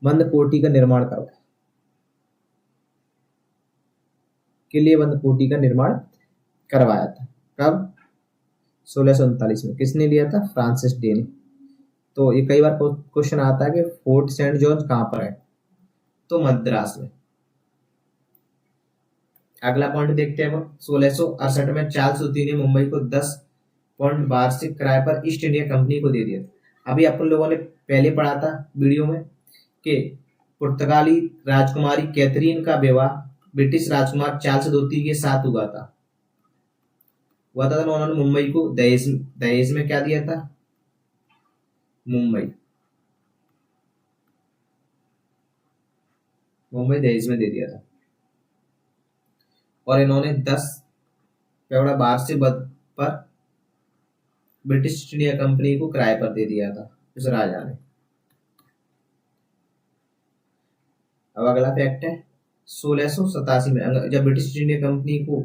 बंद कोठी का निर्माण करवाया, के लिए बंद कोठी का निर्माण करवाया था। कब? 1639 में। किसने लिया था? फ्रांसिस डे ने। तो ये कई बार क्वेश्चन आता है कि फोर्ट सेंट जॉर्ज कहां पर है, तो मद्रास में। अगला पॉइंट देखते हैं। 1668 में चार्ल्स सूती ने मुंबई को 10 पॉइंट वार्षिक किराए पर ईस्ट इंडिया कंपनी को दे दिया था। अभी अपन लोगों ने पहले पढ़ा था वीडियो में कि पुर्तगाली राजकुमारी कैथरीन का विवाह ब्रिटिश राजकुमार चार्ल्स द्वितीय के साथ हुआ था। तो उन्होंने मुंबई को दहेज में क्या दिया था? मुंबई दहेज में दे दिया था। और इन्होंने 10 करोड़ वार्षिक पर ब्रिटिश ईस्ट इंडिया कंपनी को किराए पर दे दिया था उस राजा ने। अब अगला फैक्ट है 1687 में जब ब्रिटिश ईस्ट इंडिया कंपनी को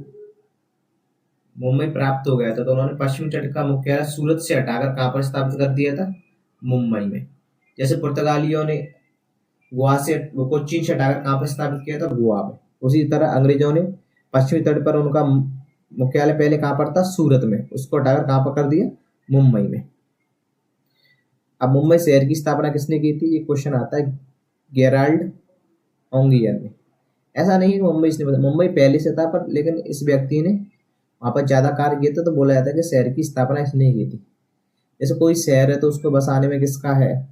मुंबई प्राप्त हो गया था तो उन्होंने पश्चिमी तट का मुख्यालय सूरत से हटाकर कहां पर स्थापित कर दिया था? मुंबई में। जैसे पुर्तगालियों ने गोवा से कोच्चि से हटाकर कहां पर स्थापित किया था? गोवा में। उसी तरह अंग्रेजों ने पश्चिमी तट पर उनका मुख्यालय पहले कहां पर था? सूरत में। उसको हटाकर कहां पर कर दिया? मुंबई में। अब मुंबई शहर की स्थापना किसने की थी? ये क्वेश्चन आता है गेराल्ड ओंगियर ने। ऐसा नहीं है कि मुंबई इसने बताया, मुंबई पहले से था, पर लेकिन इस व्यक्ति ने वहां पर ज्यादा कार्य किया था, तो बोला जाता है कि शहर की स्थापना इसने की थी। जैसे कोई शहर है तो उसको बसाने में किसका है?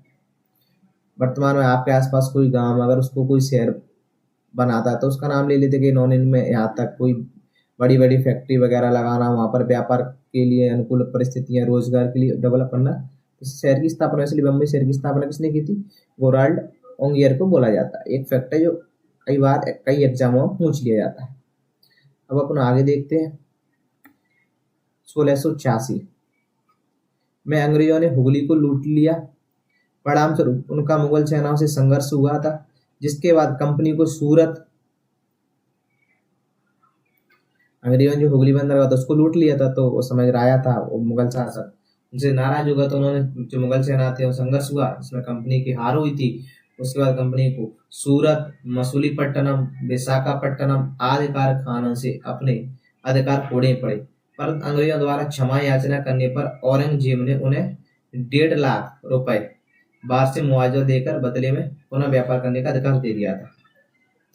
वर्तमान में आपके आसपास कोई गांव, अगर उसको कोई शहर बनाता है तो उसका नाम ले लेते कि इन्होंने इनमें यहाँ तक कोई बड़ी बड़ी फैक्ट्री वगैरह लगाना, वहां पर व्यापार के लिए अनुकूल परिस्थितियां, रोजगार के लिए डेवलप करना। तो शहर की स्थापना, इसलिए बम्बई शहर की स्थापना किसने की थी? गोराल्ड ओंगियर को बोला जाता है। एक फैक्ट है जो कई बार कई एग्जामों में पूछ लिया जाता है। अब अपन आगे देखते हैं। 1686 में अंग्रेजों ने हुगली को लूट लिया। परिणाम स्वरूप उनका मुगल सेनाओं से संघर्ष हुआ था, जिसके बाद कंपनी को सूरत, अंग्रेजों ने जो हुगली बंदर था उसको लूट लिया था, तो वो समझ राया था वो मुगल शासक, उनसे नाराज होगा, तो उन्होंने जो मुगल सेना थे वो संघर्ष हुआ, इसमें कंपनी की हार हुई थी। उसके बाद कंपनी को सूरत, मसूलीपट्टनम, विशाखापट्टनम आदि कारखानों से अपने अधिकार खोने पड़े। पर अंग्रेजों द्वारा क्षमा याचना करने पर औरंगजेब ने उन्हें 1.5 लाख रुपए वार्षिक मुआवजा देकर बदले में पुनः व्यापार करने का अधिकार दे दिया था।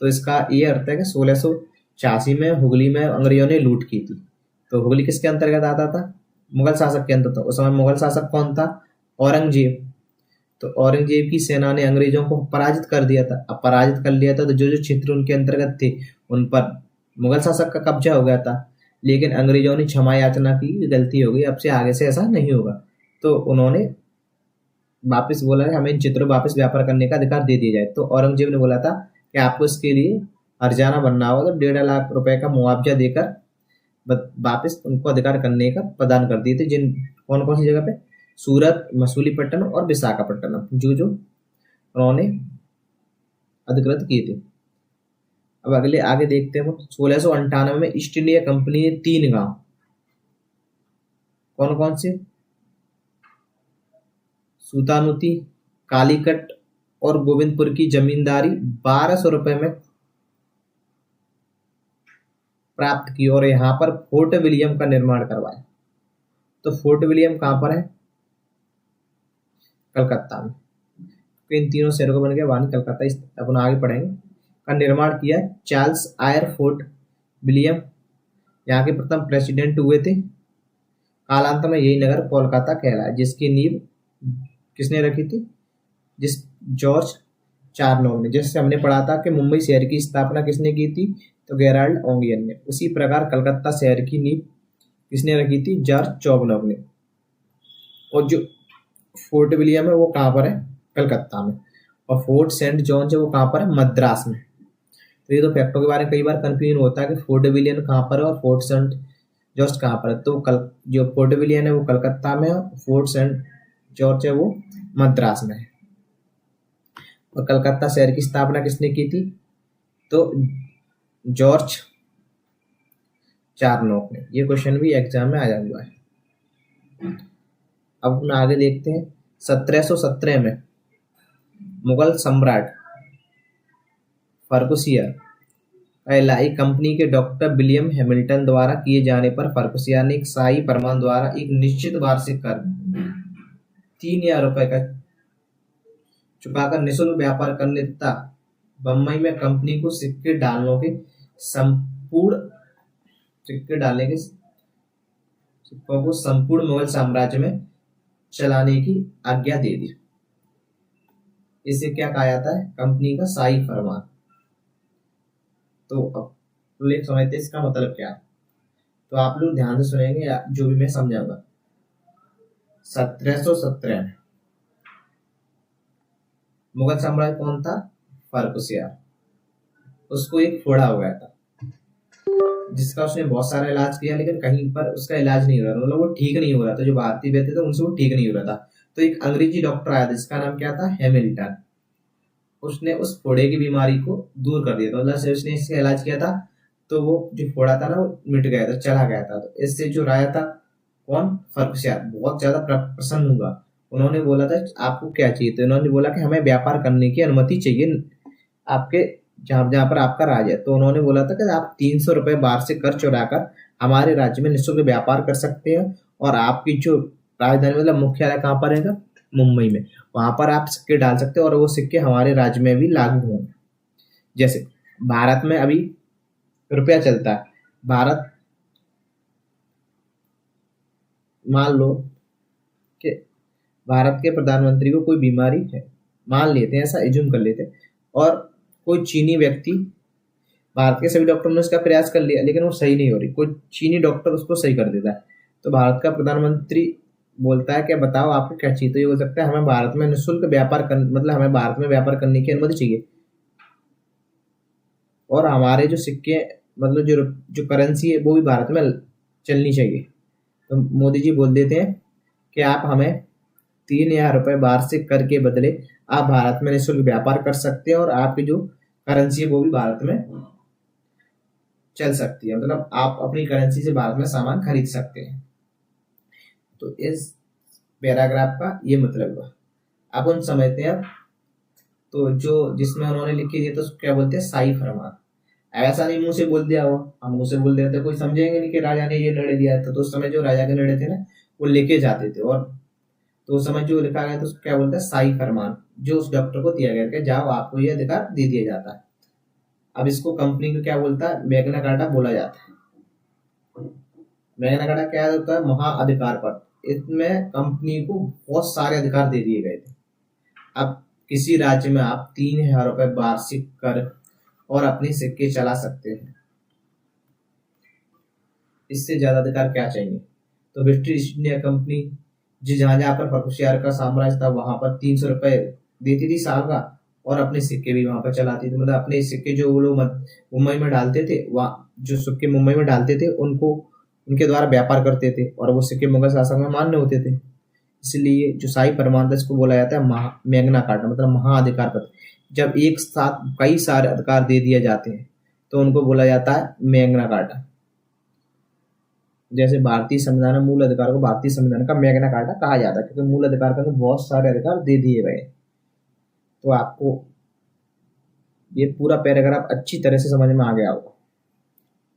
तो इसका ये अर्थ है कि 1686 में हुगली में अंग्रेजों ने लूट की थी। तो हुगली किसके अंतर्गत आता था? मुगल शासक के अंतर्गत था। उस समय मुगल शासक कौन था? औरंगजेब। तो औरंगजेब की सेना ने अंग्रेजों को पराजित कर दिया था। अब पराजित कर लिया था तो जो जो क्षेत्र उनके अंतर्गत थे उन पर मुगल शासक का कब्जा हो गया था। लेकिन अंग्रेजों ने क्षमा याचना की, गलती हो गई, अब से आगे से ऐसा नहीं होगा। तो उन्होंने वापस बोला है हमें इन चित्रों वापस व्यापार करने का अधिकार दे दिया जाए। तो औरंगजेब ने बोला था कि आपको इसके लिए हर्जाना बनना होगा, तो 1.5 लाख रुपए का मुआवजा देकर वापस उनको अधिकार करने का प्रदान कर दिए थे। जिन कौन कौन सी जगह पे? सूरत, मसूलीपट्टनम और विशाखापट्टनम, जो जो उन्होंने अधिकृत किए थे। अब अगले आगे देखते हैं। 1698 में ईस्ट इंडिया कंपनी ने 3 गांव, कौन कौन से? सूतानुती, कालीकट और गोविंदपुर की जमींदारी 1200 रुपए में प्राप्त की और यहाँ पर फोर्ट विलियम का निर्माण करवाया। तो फोर्ट विलियम कहां पर है? कलकत्ता में। तो इन तीनों शहरों का बन गया वानी कलकत्ता। इस अपन आगे पढ़ेंगे। का निर्माण किया चार्ल्स आयर फोर्ट विलियम, यहाँ के प्रथम प्रेसिडेंट हुए थे। कालांतर में यही नगर कोलकाता कहलाया, जिसकी नींव किसने रखी थी? जॉर्ज चारनोक ने। जैसे हमने पढ़ा था कि मुंबई शहर की स्थापना किसने की थी? तो गेराल्ड ओंगियर ने। उसी प्रकार कलकत्ता शहर की नींव किसने रखी थी? जॉर्ज चौबनोक ने। और जो फोर्ट विलियम है वो कहाँ पर है? कलकत्ता में। और फोर्ट सेंट जॉर्ज है वो कहाँ पर है? मद्रास में। तो ये दो फैक्टों के बारे में कई बार कंफ्यूजन होता है कि फोर्ट विलियम कहाँ पर है और फोर्ट सेंट जॉर्ज कहाँ पर है। तो जो फोर्ट विलियम है वो कलकत्ता में है, फोर्ट सेंट जॉर्ज है वो मद्रास में है। और कलकत्ता शहर की स्थापना किसने की थी? तो जॉर्ज चारनोक ने। ये क्वेश्चन भी एग्जाम में आया हुआ है। अब अपना आगे देखते हैं। 1717 में मुगल सम्राट फर्रुखियर एलआई कंपनी के डॉक्टर विलियम हैमिल्टन द्वारा किए जाने पर फर्रुखियर ने एक शाही फरमान द्वारा एक निश्चित वार्षिक कर 3000 रुपए का चुकाकर निःशुल्क व्यापार करने तथा बम्बई में कंपनी को संपूर्ण सिक्के डालने के सिक्कों को संपूर्ण मुगल साम्राज्य में चलाने की आज्ञा दे दी। इसे क्या कहा जाता है? कंपनी का शाही फरमान। तो अब लोग समझते हैं इसका मतलब क्या है। तो आप लोग ध्यान से सुनेंगे या जो भी मैं समझाऊंगा। 1717 में मुगल साम्राज्य कौन था? फर्रुखियर। उसको एक फोड़ा हो गया था जिसका उसने बहुत सारा इलाज किया, लेकिन कहीं पर उसका इलाज नहीं हो रहा था, मतलब वो ठीक नहीं हो रहा था। जो भारतीय व्यक्ति थे उनसे वो ठीक नहीं हो रहा था। तो एक अंग्रेजी डॉक्टर आया था जिसका नाम क्या था? हैमिल्टन। उसने उस फोड़े की बीमारी को दूर कर दिया था, मतलब से उसने इसका इलाज किया था तो वो जो फोड़ा था ना वो मिट गया था, चला गया था। तो इससे जो राजा था कौन? फर्रुखियर बहुत ज्यादा प्रसन्न हुआ। उन्होंने बोला था आपको क्या चाहिए? तो उन्होंने बोला कि हमें व्यापार करने की अनुमति चाहिए आपके जहाँ जहाँ पर आपका राज है। तो उन्होंने बोला था कि आप 300 रुपए वार्षिक कर चुराकर हमारे राज्य में निःशुल्क व्यापार कर सकते हैं, और आपकी जो राजधानी मतलब मुख्यालय कहाँ पर रहेगा? मुंबई में। वहां पर आप सिक्के डाल सकते हैं और वो सिक्के हमारे राज्य में भी लागू होंगे। जैसे भारत में अभी रुपया चलता है। भारत मान लो कि भारत के प्रधानमंत्री को कोई बीमारी है, मान लेते हैं, ऐसा एज्यूम कर लेते हैं, और कोई चीनी व्यक्ति, भारत के सभी डॉक्टरों ने उसका प्रयास कर लिया लेकिन वो सही नहीं हो रही, कोई चीनी डॉक्टर उसको सही कर देता है। तो भारत का प्रधानमंत्री बोलता है कि बताओ आपको क्या चाहिए? तो ये हो सकता है हमें भारत में निःशुल्क व्यापार कर, मतलब हमें भारत में व्यापार करने की अनुमति चाहिए, और हमारे जो सिक्के मतलब जो जो करेंसी है वो भी भारत में चलनी चाहिए। तो मोदी जी बोल देते हैं कि आप हमें 3000 रुपए वार्षिक कर के बदले आप भारत में निःशुल्क व्यापार कर सकते हैं, और आपकी जो करेंसी है वो भी भारत में चल सकती है, मतलब आप अपनी करेंसी से भारत में सामान खरीद सकते हैं। तो इस पैराग्राफ का ये मतलब हुआ। अब उन समझते हैं। तो जो जिसमें उन्होंने लिखी थी तो क्या बोलते हैं? शाही फरमान। ऐसा नहीं मुंह से बोल दिया हो, हम मुंह से बोल देते तो कोई समझेंगे नहीं कि राजा ने ये निर्णय दिया था। तो उस समय जो राजा के निर्णय थे ना वो लेके जाते थे, और तो उस समय जो लिखा गया तो क्या बोलते हैं? शाही फरमान, जो उस डॉक्टर को दिया गया कि जाओ आपको ये अधिकार दे दिया जाता है। अब इसको कंपनी को क्या बोलता है? मैग्ना कार्टा बोला जाता है। मैग्ना कार्टा क्या होता है? महाअधिकार पत्र। इसमें कंपनी को बहुत सारे अधिकार दे दिए गए थे। अब किसी राज्य में आप 3000 रुपए वार्षिक कर और अपने सिक्के चला सकते हैं। इससे ज्यादा अधिकार क्या चाहिए? तो ब्रिटिश ईस्ट इंडिया कंपनी जी जहां जहां पर फर्रुखियर का साम्राज्य था वहां पर 300 रुपए देती थी साल का, और अपने सिक्के भी वहां पर चलाती थी। मतलब अपने सिक्के जो वो लोग मुंबई में डालते थे, वहाँ जो सिक्के मुंबई में डालते थे उनको उनके द्वारा व्यापार करते थे, और वो सिक्के मुगल शासन में मान्य होते थे। इसलिए जो शाही फरमान था इसको बोला जाता है मैग्ना कार्टा, मतलब महाअधिकार पत्र। जब एक साथ कई सारे अधिकार दे दिए जाते हैं तो उनको बोला जाता है मैग्ना कार्टा। जैसे भारतीय संविधान में मूल अधिकार को भारतीय संविधान का मैग्ना कार्टा कहा जाता है, क्योंकि मूल अधिकार का तो बहुत सारे अधिकार दे दिए गए। तो आपको ये पूरा पैराग्राफ अच्छी तरह से समझ में आ गया होगा।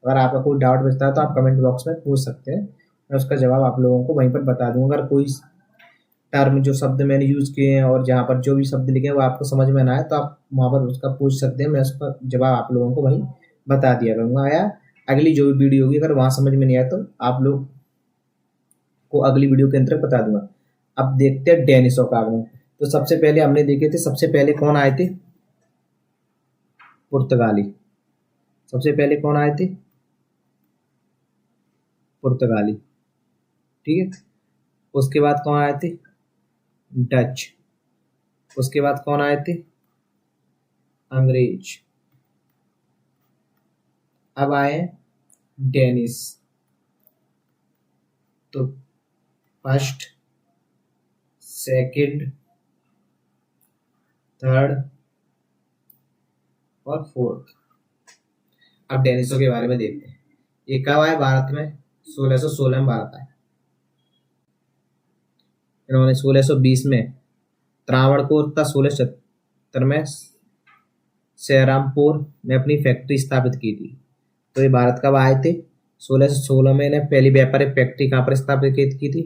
अगर आपका कोई डाउट बचता है तो आप कमेंट बॉक्स में पूछ सकते हैं, मैं उसका जवाब आप लोगों को वहीं पर बता दूंगा। अगर कोई टर्म जो शब्द मैंने यूज किए हैं और जहाँ पर जो भी शब्द लिखे हैं वो आपको समझ में ना आए तो आप वहाँ पर उसका पूछ सकते हैं, मैं उसका जवाब आप लोगों को वहीं बता दिया करूँगा। या अगली जो भी वीडियो होगी अगर वहाँ समझ में नहीं आया तो आप लोग को अगली वीडियो के अंदर बता दूंगा। अब देखते हैं डेनिसों का आगमन। तो सबसे पहले हमने देखे थे, सबसे पहले कौन आए थे? पुर्तगाली। सबसे पहले कौन आए थे? पुर्तगाली, ठीक है। उसके बाद कौन आए थे? डच। उसके बाद कौन आए थे? अंग्रेज। अब आए डेनिस। तो फर्स्ट, सेकंड, थर्ड और फोर्थ। अब डेनिसों के बारे में देखते हैं। ये कब आए भारत में? 1616 में भारत आए। इन्होंने 1620 में त्रावणकोर तथा 1670 में सेरामपुर में अपनी फैक्ट्री स्थापित की थी। तो ये भारत कब आए थे? 1616 में इन्हें पहली व्यापारिक फैक्ट्री कहाँ पर स्थापित की थी?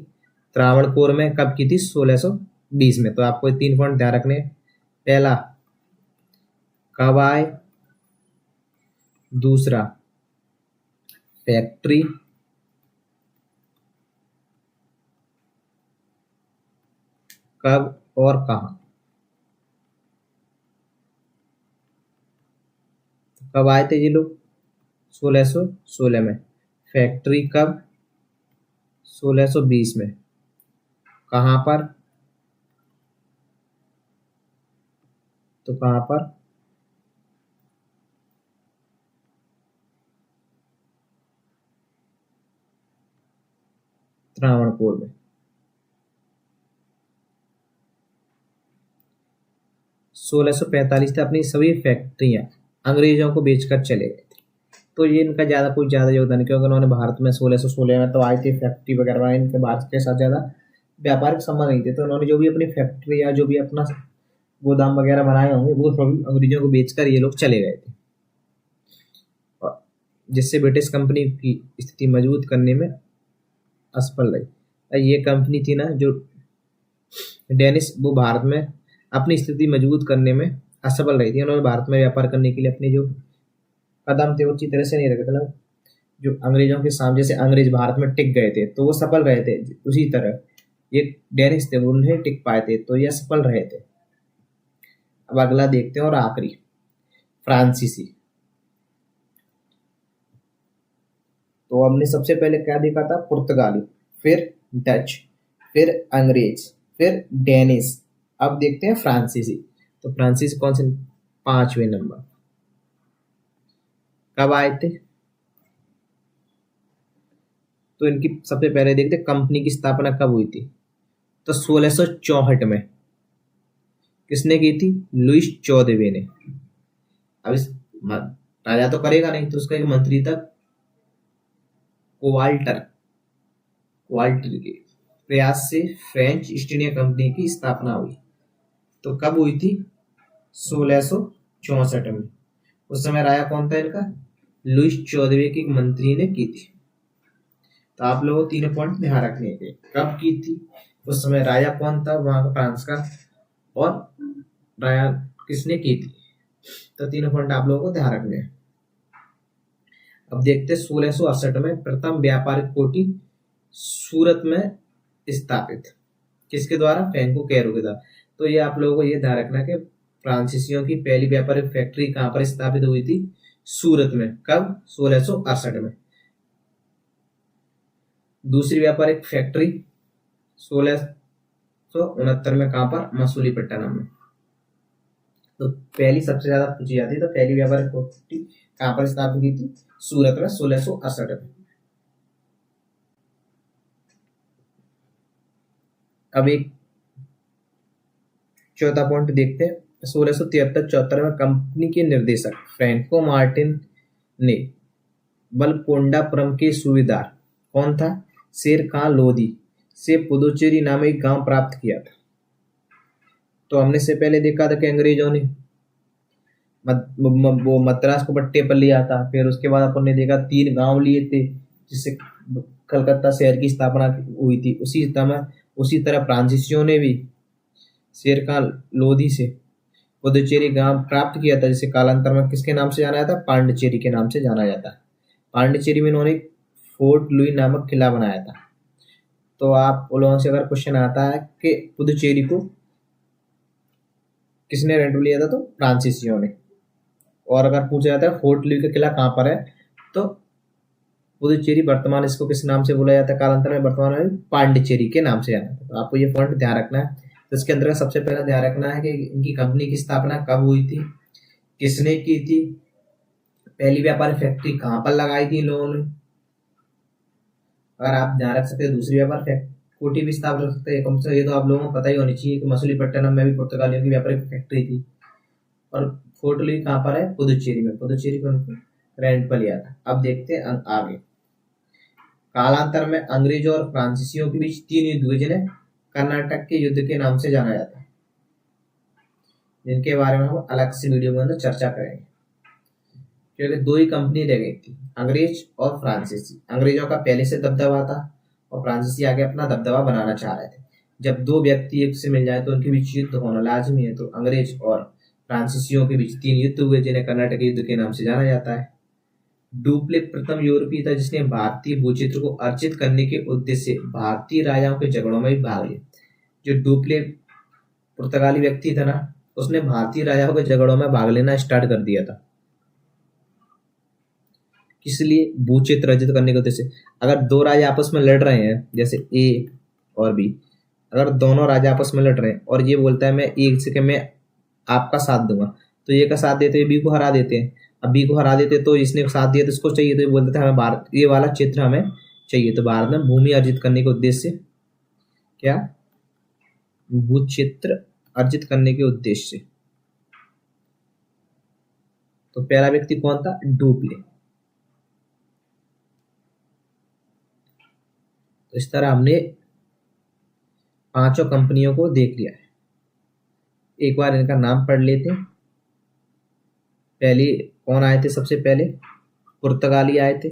त्रावणकोर में। कब की थी? 1620 में। तो आपको ये 3 पॉइंट ध्यान रखने। पहला, कब आए। दूसरा, फैक्ट्री कब और कहाँ। कब आए थे ये लोग? 1616 में। फैक्ट्री कब? 1620 में। कहाँ पर? तो कहाँ पर? त्रावणकोर में। 1645 से अपनी सभी फैक्ट्रियां अंग्रेजों को बेचकर चले गए थे। तो ये इनका कुछ ज्यादा योगदान, क्योंकि उन्होंने भारत में 1616 में तो आए थे, फैक्ट्री वगैरह इनके भारत के साथ ज्यादा व्यापारिक संबंध नहीं थे। तो उन्होंने जो भी अपनी फैक्ट्री या जो भी अपना गोदाम वगैरह बनाए होंगे वो सभी अंग्रेजों को बेचकर ये लोग चले गए थे, और जिससे ब्रिटिश कंपनी की स्थिति मजबूत करने में असफल रही। ये कंपनी थी ना जो डेनिश, वो भारत में अपनी स्थिति मजबूत करने में असफल रही थी। उन्होंने भारत में व्यापार करने के लिए अपने जो कदम थे वो अच्छी तरह से नहीं रखे थे। मतलब जो अंग्रेजों के सामने, जैसे अंग्रेज भारत में टिक गए थे तो वो सफल रहे थे, उसी तरह ये डेनिश थे वो उन्हें टिक पाए थे, तो ये सफल रहे थे। अब अगला देखते हैं और आखिरी, फ्रांसीसी। तो हमने सबसे पहले क्या देखा था? पुर्तगाली, फिर डच, फिर अंग्रेज, फिर डेनिश। अब देखते हैं फ्रांसीसी। तो फ्रांसीसी कौन से? 5वें नंबर। कब आए थे? तो इनकी सबसे पहले देखते कंपनी की स्थापना कब हुई थी। तो 1664 में। किसने की थी? लुईस 14वें ने। अब इस राजा तो करेगा नहीं, तो उसका एक मंत्री था क्वाल्टर के प्रयास से फ्रेंच ईस्ट इंडिया कंपनी की स्थापना हुई। तो कब हुई थी? 1664 में। उस समय राजा कौन था इनका? लुईस 14वें की मंत्री ने की थी। तो आप लोगों को 3 पॉइंट ध्यान रखने थे। कब की थी, उस समय राजा कौन था वहां का फ्रांस का, और राजा किसने की थी। तो 3 पॉइंट आप लोगों को ध्यान रखने हैं। अब देखते 1668 में प्रथम व्यापारिक कोठी सूरत में स्थापित। किसके द्वारा? फ्रैंको कैरो के द्वारा। तो ये आप लोगों को ये ध्यान रखना कि फ्रांसीसियों की पहली व्यापारिक फैक्ट्री कहां पर स्थापित हुई थी? सूरत में। कब? 1668 में। दूसरी व्यापारिक फैक्ट्री 1669 में। कहां पर? मसूलीपट्टनम में। तो पहली सबसे ज्यादा पूछी जाती है, तो पहली व्यापारिक कोठी कहां पर स्थापित की थी? सूरत में, 1668 में। अब एक चौथा पॉइंट देखते हैं। 1673-74 में कंपनी के निर्देशक फ्रैंको मार्टिन ने बलकोंडापुरम के सूबेदार कौन था? शेर खान लोधी से पुदुचेरी नाम एक गांव प्राप्त किया था। तो हमने से पहले देखा था कि अंग्रेजों ने वो मद्रास को पट्टे पर लिया था। फिर उसके बाद अपन ने देखा 3 गांव लिए थे जिससे कलकत्ता शहर की स्थापना हुई थी। उसी तरह फ्रांसीसियों ने भी शेर खान लोधी से पुदुचेरी गांव प्राप्त किया था, जिसे कालांतर में किसके नाम से जाना जाता है? पांडिचेरी के नाम से जाना जाता है। पांडिचेरी में इन्होंने फोर्ट लुई नामक किला बनाया था। तो आप लोगों से अगर क्वेश्चन आता है कि पुदुचेरी को किसने रेंट लिया था, तो फ्रांसीसियों ने। और अगर पूछा जाता है फोर्ट लुई का किला कहाँ पर है, तो पुदुचेरी वर्तमान इसको किस नाम से बोला जाता है? कालांतर में वर्तमान में पांडिचेरी के नाम से जाना था। तो आपको ये पॉइंट ध्यान रखना है। तो इसके अंदर सबसे पहला ध्यान रखना है कि इनकी कंपनी की स्थापना कब हुई थी, किसने की थी, पहली व्यापारिक फैक्ट्री कहाँ पर लगाई थी इन लोगों ने। अगर आप ध्यान रख सकते हैं, दूसरी व्यापार कोठी भी स्थापित रख सकते हैं। कम से ये तो आप लोगों को पता ही होनी चाहिए कि मसूलीपट्टनम में भी पुर्तगालियों की व्यापारिक फैक्ट्री थी। और फोर्ट लुई कहाँ पर है? पुदुचेरी में। पुदुचेरी को उनको रेंट पर लिया था। अब देखते हैं आगे। कालांतर में अंग्रेजों और फ्रांसीसियों के बीच 3 युद्ध हुए, जिन्हें कर्नाटक के युद्ध के नाम से जाना जाता है, जिनके बारे में हम अलग से वीडियो में अंदर चर्चा करेंगे। क्योंकि दो ही कंपनी रह गई थी, अंग्रेज और फ्रांसीसी। अंग्रेजों का पहले से दबदबा था और फ्रांसीसी आगे अपना दबदबा बनाना चाह रहे थे। जब दो व्यक्ति एक से मिल जाए तो उनके बीच युद्ध होना लाजमी है। तो अंग्रेज और फ्रांसीसियों के बीच 3 युद्ध हुए, जिन्हें कर्नाटक युद्ध के नाम से जाना जाता है। डुप्ले प्रथम यूरोपीय था जिसने भारतीय भूक्षेत्र को अर्जित करने के उद्देश्य से भारतीय राजाओं के झगड़ों में भी भाग लिया। जो डुप्ले पुर्तगाली व्यक्ति था ना, उसने भारतीय राजाओं के झगड़ों में भाग लेना स्टार्ट कर दिया था। इसलिए भूक्षेत्र अर्जित करने के उद्देश्य से अगर दो राजा आपस में लड़ रहे हैं, जैसे ए और बी, अगर दोनों राजा आपस में लड़ रहे हैं और ये बोलता है मैं ए से कि मैं आपका साथ दूंगा, तो ए का साथ देते हुए बी को हरा देते हैं। अब बी को हरा देते तो इसने साथ दिया तो इसको चाहिए, तो ये बोलते थे हमें भारत ये वाला क्षेत्र हमें चाहिए। तो भारत में भूमि अर्जित करने के उद्देश्य से क्या, भूक्षेत्र अर्जित करने के उद्देश्य से। तो पहला व्यक्ति कौन था, डुप्ले। तो इस तरह हमने पांचों कंपनियों को देख लिया है। एक बार इनका नाम पढ़ लेते हैं। पहले कौन आए थे, सबसे पहले पुर्तगाली आए थे।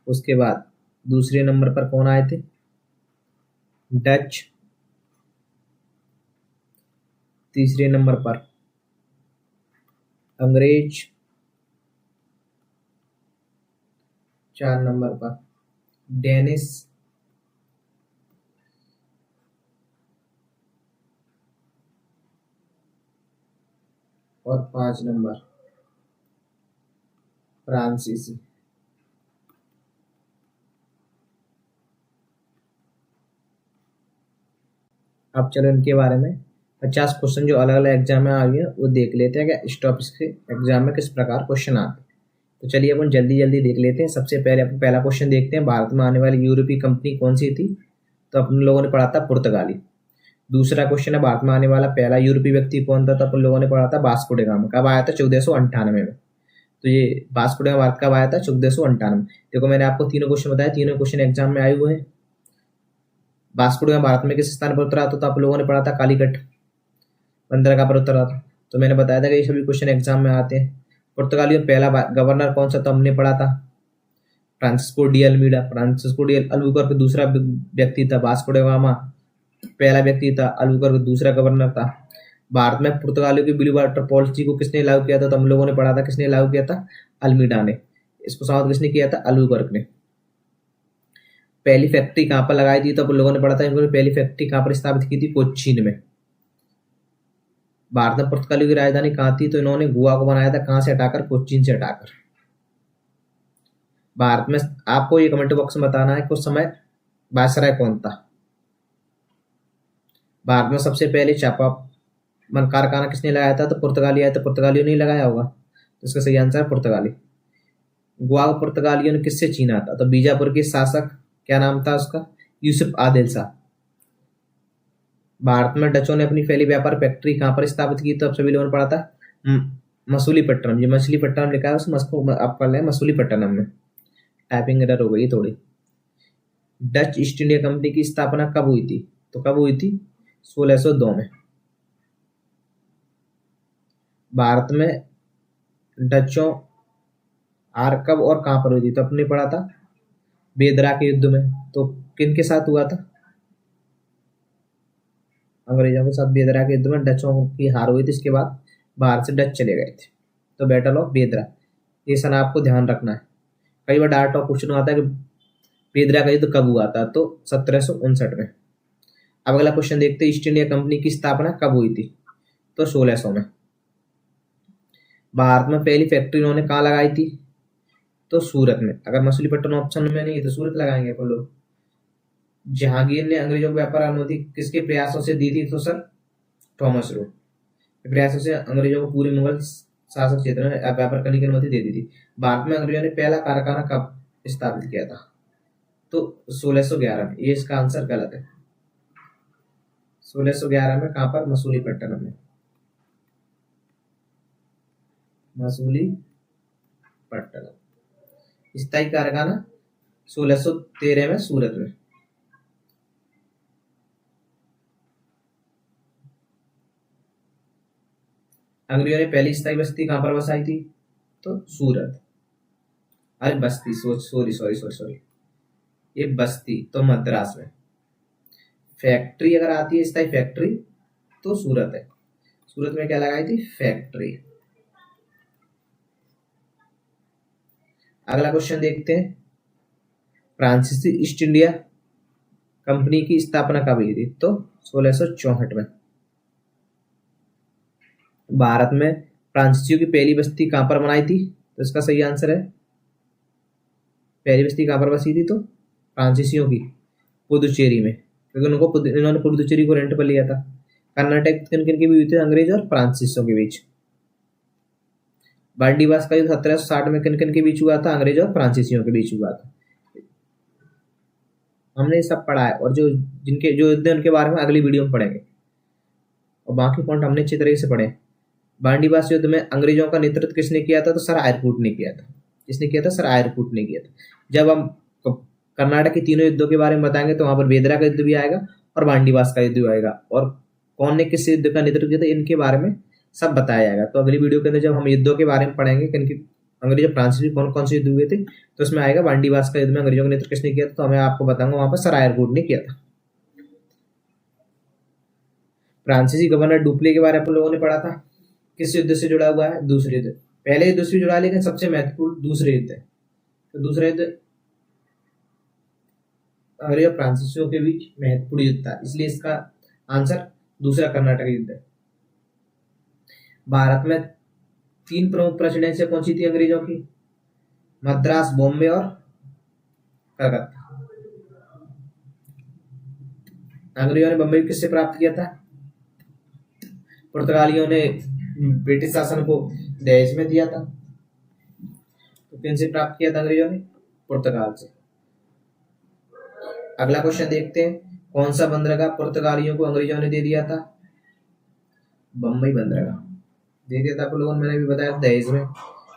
उसके बाद दूसरे नंबर पर कौन आए थे, डच। तीसरे नंबर पर अंग्रेज। 4 नंबर पर डेनिस। और 5 नंबर फ्रांसीसी। अब चलो इनके बारे में 50 क्वेश्चन जो अलग अलग एग्जाम में आ गए वो देख लेते हैं कि इस टॉपिक के एग्जाम में किस प्रकार क्वेश्चन आते हैं। तो चलिए अपन जल्दी जल्दी देख लेते हैं। सबसे पहले अपन पहला क्वेश्चन देखते हैं, भारत में आने वाली यूरोपीय कंपनी कौन सी थी। तो अपन लोगों ने पढ़ा था पुर्तगाली। दूसरा क्वेश्चन है, भारत में आने वाला पहला यूरोपीय व्यक्ति कौन था। तो अपन लोगों ने पढ़ा था वास्को डी गामा। कब आया था, 1498 में। तो ये वास्को डी गामा भारत कब आया था, 1498। देखो मैंने आपको तीनों क्वेश्चन बताया, तीनों क्वेश्चन एग्जाम में आए हुए हैं। वास्को डी गामा भारत में किस स्थान पर उतरा था, तो आप लोगों ने पढ़ा था कालीकट बंदरगाह पर उतरा था। तो मैंने बताया था कि ये सभी क्वेश्चन एग्जाम में आते हैं। पुर्तगाली में पहला गवर्नर कौन सा, तो हमने पढ़ा था Francisco de Almeida. Francisco de Albuquerque दूसरा व्यक्ति था। वास्को डी गामा पहला व्यक्ति था, अल्बुकर्क दूसरा गवर्नर था। भारत में पुर्तगालियों की ब्लू वाटर पॉलिसी को किसने लागू किया था, तो हम लोगों ने पढ़ा था किसने लागू किया था, अल्मीडा ने। इसको समाप्त किसने किया था, अल्बुकर्क ने। पहली फैक्ट्री कहाँ पर लगाई थी, तो हम लोगों ने पढ़ा था इन्होंने पहली फैक्ट्री कहाँ पर स्थापित की थी, कोच्चिन में। भारत में पुर्तगालियों की राजधानी कहाँ थी, तो इन्होंने गोवा को बनाया था, कहाँ से हटाकर, कोच्चिन से हटाकर। भारत में आपको ये कमेंट बॉक्स में बताना है कि उस समय वायसराय कौन था। भारत में सबसे पहले चापामन कारखाना किसने लगाया था, तो पुर्तगाली आया। तो पुर्तगालियों ने लगाया होगा, तो इसका सही आंसर है पुर्तगाली। गोवा को पुर्तगालियों ने किससे छीना था, तो बीजापुर के शासक क्या नाम था उसका, यूसुफ आदिल शाह। भारत में डचों ने अपनी पहली व्यापार फैक्ट्री कहाँ पर स्थापित की, तो अब सभी लोगों ने पढ़ा था मसूलीपट्टनम। ये मछलीपट्टनम लिखा है उसको आप पढ़ लें मसूलीपट्टनम में, टाइपिंग एरर हो गई थोड़ी। डच ईस्ट इंडिया कंपनी की स्थापना कब हुई थी, तो कब हुई थी, 1602 में। भारत में डचों आर कब और कहां पर हुई थी, तो अपने पढ़ा था बेदरा के युद्ध में। तो किन के साथ हुआ था, अंग्रेजों के साथ बेदरा के युद्ध में डचों की हार हुई थी। इसके बाद भारत से डच चले गए थे। तो बैटल ऑफ बेदरा, ये सन आपको ध्यान रखना है। कई बार डायरेक्ट क्वेश्चन आता है कि बेदरा का युद्ध कब हुआ था, तो 1759 में। अब अगला क्वेश्चन देखते हैं, ईस्ट इंडिया कंपनी की स्थापना कब हुई थी, तो 1600 में। भारत में पहली फैक्ट्री उन्होंने कहाँ लगाई थी, तो सूरत में। अगर मछलीपट्टनम ऑप्शन में नहीं है तो सूरत लगाएंगे अपन लोग। जहांगीर ने अंग्रेजों को व्यापार अनुमति किसके प्रयासों से दी थी, तो सर थॉमस रो के प्रयासों से अंग्रेजों को पूरे मुगल शासक क्षेत्र में व्यापार करने की अनुमति दे दी थी। भारत में अंग्रेजों ने पहला कारखाना कब स्थापित किया था, तो 1611 में। ये इसका आंसर गलत है। 1611 में कहां पर, मसूलीपट्टनम में, मसूलीपट्टनम। स्थायी कारखाना 1613 में सूरत में। अंग्रेजों ने पहली स्थायी बस्ती कहाँ पर बसाई थी? तो सूरत। अरे बस्ती, सॉरी सॉरी सॉरी सॉरी, ये बस्ती तो मद्रास में। फैक्ट्री अगर आती है स्थायी फैक्ट्री तो सूरत है। सूरत में क्या लगाई थी? फैक्ट्री। अगला क्वेश्चन देखते हैं, फ्रांसीसी ईस्ट इंडिया कंपनी की स्थापना कब हुई थी? तो 1664 में। भारत में फ्रांसीसियों की पहली बस्ती कहां पर बनाई थी? तो इसका सही आंसर है, पहली बस्ती कहां पर बसी थी? तो फ्रांसीसियों की पुदुचेरी में, क्योंकि इन्होंने पुदुचेरी को रेंट पर लिया था। कर्नाटक किन किन के बीच थे? अंग्रेज और फ्रांसीसियों के बीच। बांडीवास का युद्ध 1760 में किन किन के बीच हुआ था? अंग्रेज और फ्रांसीसियों के बीच हुआ था। हमने ये सब पढ़ा है, और जो युद्ध है उनके बारे में अगली वीडियो में पढ़ेंगे, और बाकी पॉइंट हमने अच्छी तरीके से पढ़े। बांडीवास युद्ध में अंग्रेजों का नेतृत्व किसने किया था? तो सर आयरकूट ने किया था। किसने किया था? सर आयरकूट ने किया था। जब हम कर्नाटक के तीनों युद्धों के बारे में बताएंगे तो वहां पर बेदरा का युद्ध भी आएगा और बांडीवास का युद्ध भी आएगा, और कौन ने किस युद्ध का नेतृत्व किया था इनके बारे में सब बताया जाएगा। तो अगली वीडियो के अंदर जब हम युद्धों के बारे में पढ़ेंगे कि अंग्रेज और फ्रांसीसी कौन कौन से युद्ध हुए थे, तो उसमें आएगा बांडीवास का युद्ध में अंग्रेजों का नेतृत्व किसने किया था, तो मैं आपको बताऊंगा वहां पर सर आयरकूट ने किया था। फ्रांसीसी गवर्नर डुप्ले के बारे में आप लोगों ने पढ़ा था, किस युद्ध से जुड़ा हुआ है? दूसरे युद्ध। पहले युद्ध से जुड़ा है, लेकिन सबसे महत्वपूर्ण दूसरे युद्ध है। तो दूसरा युद्ध अंग्रेज और फ्रांसीसियों के बीच महत्वपूर्ण युद्ध था, इसलिए इसका आंसर दूसरा कर्नाटक युद्ध है। भारत में 3 प्रमुख प्रेसिडेंसियां कौन सी थी अंग्रेजों की? मद्रास, बॉम्बे और कलकत्ता। अंग्रेजों ने बम्बई किससे प्राप्त किया था? पुर्तगालियों ने ब्रिटिश शासन को दहेज में दिया था। तो किनसे प्राप्त किया था अंग्रेजों ने? पुर्तगाल से। अगला क्वेश्चन देखते हैं, कौन सा बंदरगाह पुर्तगालियों को अंग्रेजों ने दे दिया था? बम्बई बंदरगाह दे दिया था आप लोगों ने, मैंने भी बताया दहेज में।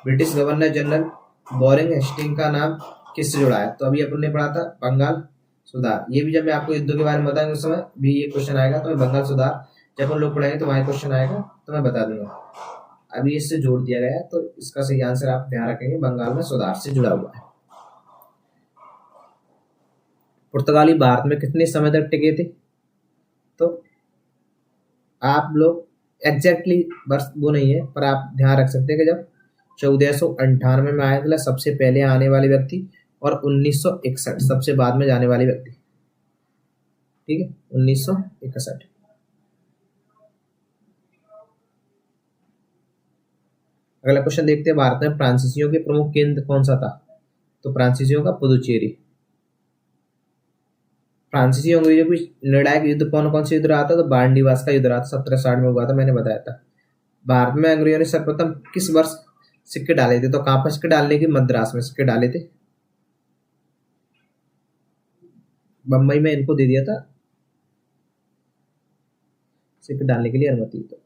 British governor general Warren Hastings का नाम किससे जुड़ा है? तो अभी अपन ने पढ़ा था बंगाल सुधार। ये भी जब मैं आपको युद्धों के बारे में बताऊंगा उस समय भी ये क्वेश्चन आएगा, तो मैं बंगाल सुधार जब अपन लोग पढ़ेंगे तो वहां क्वेश्चन आएगा, तो मैं बता दूंगा। अभी इससे जोड़ दिया गया है, तो इसका सही आंसर आप ध्यान रखेंगे, बंगाल में सुधार से जुड़ा हुआ है। पुर्तगाली भारत में कितने समय तक टिके थे? तो आप लोग एग्जैक्टली वर्ष वो नहीं है, पर आप ध्यान रख सकते हैं कि जब 1498 में आया था सबसे पहले आने वाले व्यक्ति, और 1961 सबसे बाद में जाने वाले व्यक्ति। ठीक है, 1961। अगला क्वेश्चन देखते हैं, भारत में फ्रांसीसियों के प्रमुख केंद्र कौन सा था? तो फ्रांसीसियों का पुदुचेरी। फ्रांसीसी अंग्रेजों के बीच निर्णायक युद्ध कौन कौन से युद्ध रहा था? तो बांडीवास का युद्ध रहा था, 1760 में हुआ था, मैंने बताया था। भारत में अंग्रेजों ने सर्वप्रथम किस वर्ष सिक्के डाले थे? तो कहां पर सिक्के डालने की? मद्रास में सिक्के डाले थे। बम्बई में इनको दे दिया था सिक्के डालने के लिए अनुमति। तो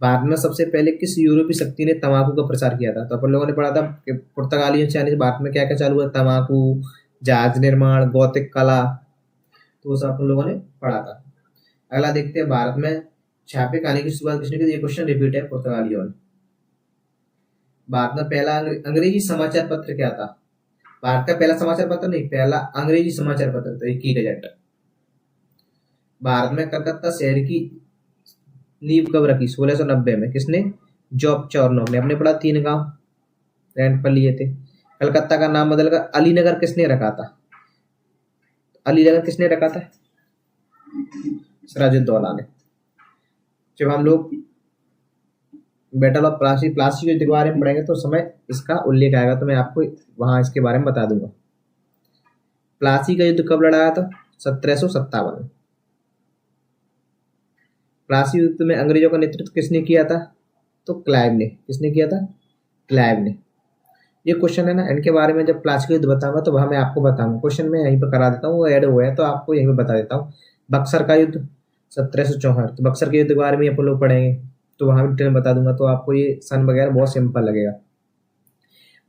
भारत में सबसे पहले किस यूरोपीय शक्ति ने तंबाकू का प्रचार किया था? तो अपन लोगों ने पढ़ा था कि पुर्तगालियों से आने से भारत में क्या क्या चालू हुआ? तंबाकू, जहाज निर्माण, गौतिक कला, तो सब अपन लोगों ने पढ़ा था। अगला देखते हैं, भारत में छापे खाने की शुरुआत किसने की? ये क्वेश्चन रिपीट है, पुर्तगालियों ने। भारत में पहला अंग्रेजी समाचार पत्र क्या था? भारत का पहला समाचार पत्र नहीं, पहला अंग्रेजी समाचार पत्र था, एक ही गजट। भारत में कलकत्ता शहर की नींव कब रखी? 1690 में। किसने? जॉब चार्नोक ने। अपने पढ़ा 3 गांव रेंट पर लिए थे। कलकत्ता का नाम बदलकर अलीनगर किसने रखा था? अलीनगर किसने रखा था? सिराजुद्दौला ने। जब हम लोग बैटल ऑफ प्लासी के युद्ध के बारे में पढ़ेंगे तो समय इसका उल्लेख आएगा, तो मैं आपको वहां इसके बारे में बता दूंगा। प्लासी का युद्ध कब लड़ाया था? 1757 में। प्लासी युद्ध में अंग्रेजों का नेतृत्व किसने किया था? तो क्लाइव ने। किसने किया था? क्लाइव ने। ये क्वेश्चन है ना, इनके बारे में जब प्लासी का युद्ध बताऊंगा तो वहां मैं आपको बताऊंगा। क्वेश्चन में यहीं पर करा देता हूँ, वो ऐड हुआ है तो आपको यहीं पर बता देता हूँ। बक्सर का युद्ध 1764, तो बक्सर के युद्ध के बारे में अपन लोग पढ़ेंगे तो वहां भी डिटेल बता दूंगा, तो आपको ये सन वगैरह बहुत सिंपल लगेगा।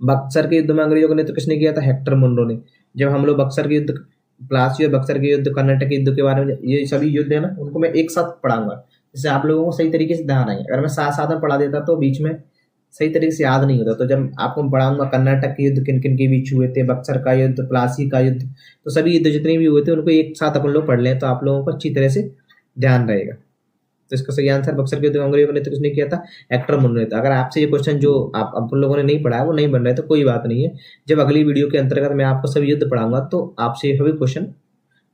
बक्सर के युद्ध में अंग्रेजों का नेतृत्व किसने किया था? हेक्टर मुनरो ने। जब हम लोग बक्सर के युद्ध, प्लासी और बक्सर के युद्ध, कर्नाटक के युद्ध के बारे में, ये सभी युद्ध है ना, उनको मैं एक साथ पढ़ाऊंगा, जिससे आप लोगों को सही तरीके से ध्यान आए। अगर मैं साथ साथ में पढ़ा देता तो बीच में सही तरीके से याद नहीं होता। तो जब आपको मैं पढ़ाऊंगा कर्नाटक के युद्ध किन किन के बीच हुए थे, बक्सर का युद्ध, प्लासी का युद्ध, तो सभी युद्ध जितने भी हुए थे उनको एक साथ अपन लोग पढ़ लें तो आप लोगों को अच्छी तरह से ध्यान रहेगा। तो इसका सही आंसर बक्सर के युद्ध अंग्रेजों ने तो किसने किया था, हेक्टर मनरो ने था। अगर आपसे ये क्वेश्चन जो आप अपन लोगों ने नहीं पढ़ा है वो नहीं बन रहा है तो कोई बात नहीं है, जब अगली वीडियो के अंतर्गत मैं आपको सभी युद्ध पढ़ाऊंगा तो आपसे ये सभी क्वेश्चन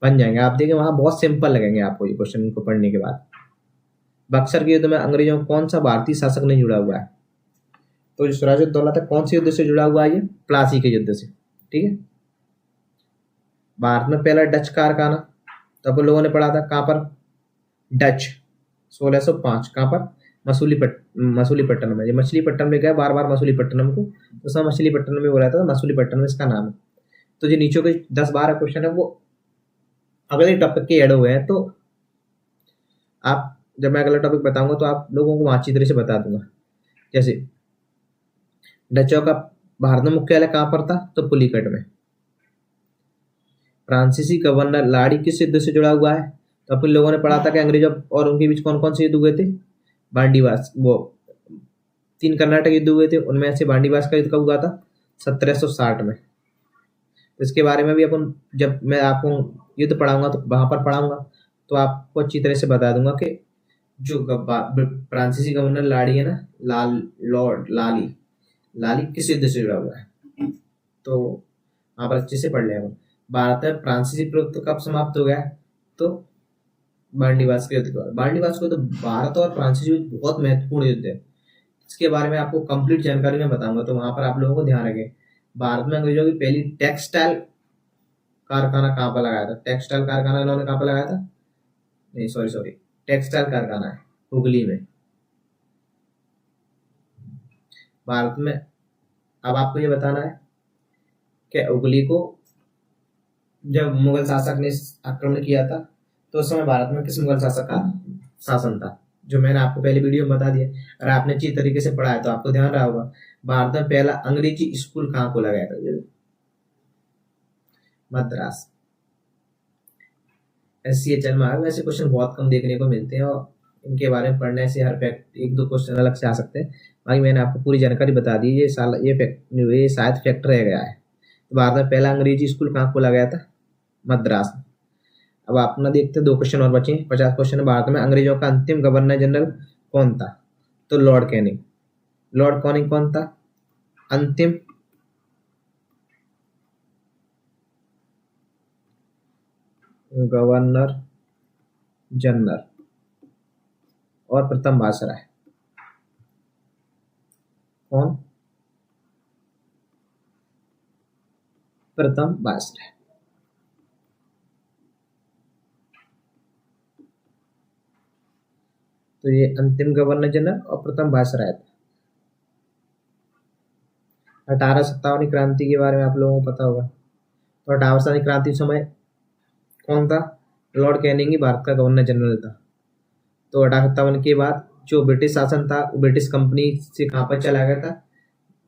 बन जाएंगे। आप देखिए वहां बहुत सिंपल लगेंगे आपको ये क्वेश्चन इनको पढ़ने के बाद। बक्सर के युद्ध में अंग्रेजों को कौन सा भारतीय शासक नहीं जुड़ा हुआ है, तो जो सिराजुद्दौला था कौन से युद्ध से जुड़ा हुआ है, ये प्लासी के युद्ध से। ठीक है। भारत में पहला डच कारखाना तो अपन लोगों ने पढ़ा था कहाँ पर, डच 1605 कहाँ पर, मसूलीपट्टनम में। ये मछलीपट्टनम में गया बार बार मसूलीपट्टनम को, तो सब मछलीपट्टनम में बोला था, मसूलीपट्टनम इसका नाम है। तो जो नीचे के 10-12 क्वेश्चन है वो अगले टॉपिक के ऐड हुए हैं, तो आप जब मैं अगला टॉपिक बताऊंगा तो आप लोगों को वहां अच्छी तरह से बता दूंगा। जैसे डचों का भारत में मुख्यालय कहाँ पर था, तो पुलिकट में। फ्रांसीसी गवर्नर लाड़ी किस युद्ध से जुड़ा हुआ है, तो अपन लोगों ने पढ़ा था कि अंग्रेजों और उनके बीच कौन कौन से युद्ध हुए थे, बांडीवास, वो 3 कर्नाटक युद्ध हुए थे, उनमें से बांडीवास का युद्ध कब हुआ था, 1760 में। तो इसके बारे में भी अपन जब मैं आपको युद्ध पढ़ाऊंगा तो वहां पर पढ़ाऊंगा तो आपको अच्छी तरह से बता दूंगा कि जो फ्रांसीसी गवर्नर लाड़ी है ना, लॉर्ड लाली किस युद्ध से जुड़ा हुआ है, तो वहां पर अच्छे से पढ़ लें। भारत में फ्रांसीसी प्रभुत्व कब समाप्त हो गया, तो बांडीवास के युद्ध के बाद। बांडीवास को तो भारत और फ्रांसीसी युद्ध बहुत महत्वपूर्ण युद्ध है, इसके बारे में आपको कंप्लीट जानकारी में बताऊंगा, तो वहां पर आप लोगों को ध्यान रखें। भारत में अंग्रेजों की पहली टेक्सटाइल कारखाना कहाँ पर लगाया था, टेक्सटाइल कारखाना इन्होंने कहाँ पर लगाया था, नहीं सॉरी टेक्सटाइल कारखाना है हुगली में, भारत में। अब आपको ये बताना है कि हुगली को जब मुगल शासक ने आक्रमण किया था तो उस समय भारत में किस मुगल शासक का शासन था, जो मैंने आपको पहले वीडियो में बता दिया। अगर आपने अच्छी तरीके से पढ़ा है तो आपको ध्यान रहा होगा। भारत में पहला अंग्रेजी स्कूल कहाँ खोला गया था, मद्रास। SCHL में वैसे क्वेश्चन बहुत कम देखने को मिलते हैं और इनके बारे में पढ़ने से हर फैक्ट 1-2 क्वेश्चन अलग से आ सकते हैं। बाकी मैंने आपको पूरी जानकारी बता दी। ये शायद फैक्ट रह गया है। तो भारत में पहला अंग्रेजी स्कूल कहाँ खोला गया था, मद्रास। अब अपना देखते हैं 2 क्वेश्चन और बचे, 50 क्वेश्चन। भारत में अंग्रेजों का अंतिम गवर्नर जनरल कौन था, तो लॉर्ड कैनिंग। लॉर्ड कैनिंग कौन था अंतिम गवर्नर जनरल, और प्रथम वायसराय कौन, प्रथम वायसराय। तो ये अंतिम गवर्नर जनरल और प्रथम वायसराय था। 1857 क्रांति के बारे में आप लोगों को पता होगा। तो 1857 क्रांति समय कौन था, लॉर्ड कैनिंग ही भारत का गवर्नर जनरल था। तो 1857 के बाद जो ब्रिटिश शासन था वो ब्रिटिश कंपनी से कहाँ पर चला गया था,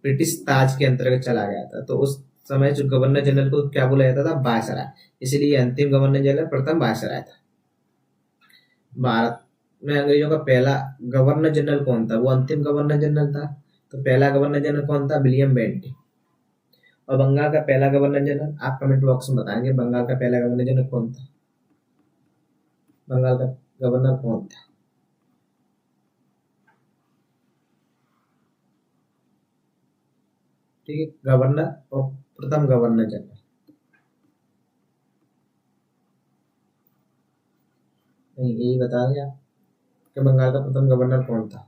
ब्रिटिश ताज के अंतर्गत चला गया था। तो उस समय जो गवर्नर जनरल को क्या बोला जाता था, वायसराय, इसलिए अंतिम गवर्नर जनरल प्रथम वायसराय था। भारत में अंग्रेजों का पहला गवर्नर जनरल कौन था, वो अंतिम गवर्नर जनरल था। तो पहला गवर्नर जनरल कौन था, विलियम बेंटिक। और बंगाल का पहला गवर्नर जनरल आप कमेंट बॉक्स में बताएंगे, बंगाल का पहला गवर्नर जनरल कौन था, बंगाल का गवर्नर कौन था। ठीक है, गवर्नर और प्रथम गवर्नर जनरल। नहीं, यही बता दिया कि बंगाल का प्रथम गवर्नर कौन था।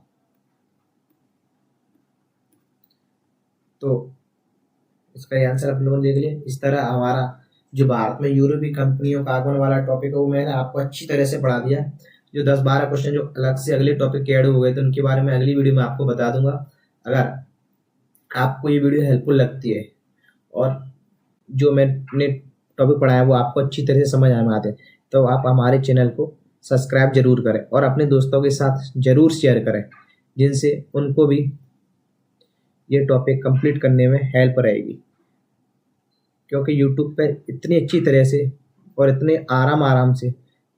तो इसका आंसर आप लोगों ने देख लिया। इस तरह हमारा जो भारत में यूरोपीय कंपनियों का आगमन वाला टॉपिक है वो मैंने आपको अच्छी तरह से पढ़ा दिया। जो 10-12 क्वेश्चन जो अलग से अगले टॉपिक के ऐड हो गए थे उनके बारे में अगली वीडियो में आपको बता दूंगा। अगर आपको ये वीडियो हेल्पफुल लगती है और जो मैंने टॉपिक पढ़ाया वो आपको अच्छी तरह से समझ में आते हैं तो आप हमारे चैनल को सब्सक्राइब जरूर करें और अपने दोस्तों के साथ जरूर शेयर करें, जिनसे उनको भी ये टॉपिक कंप्लीट करने में हेल्प रहेगी। क्योंकि यूट्यूब पे इतनी अच्छी तरह से और इतने आराम से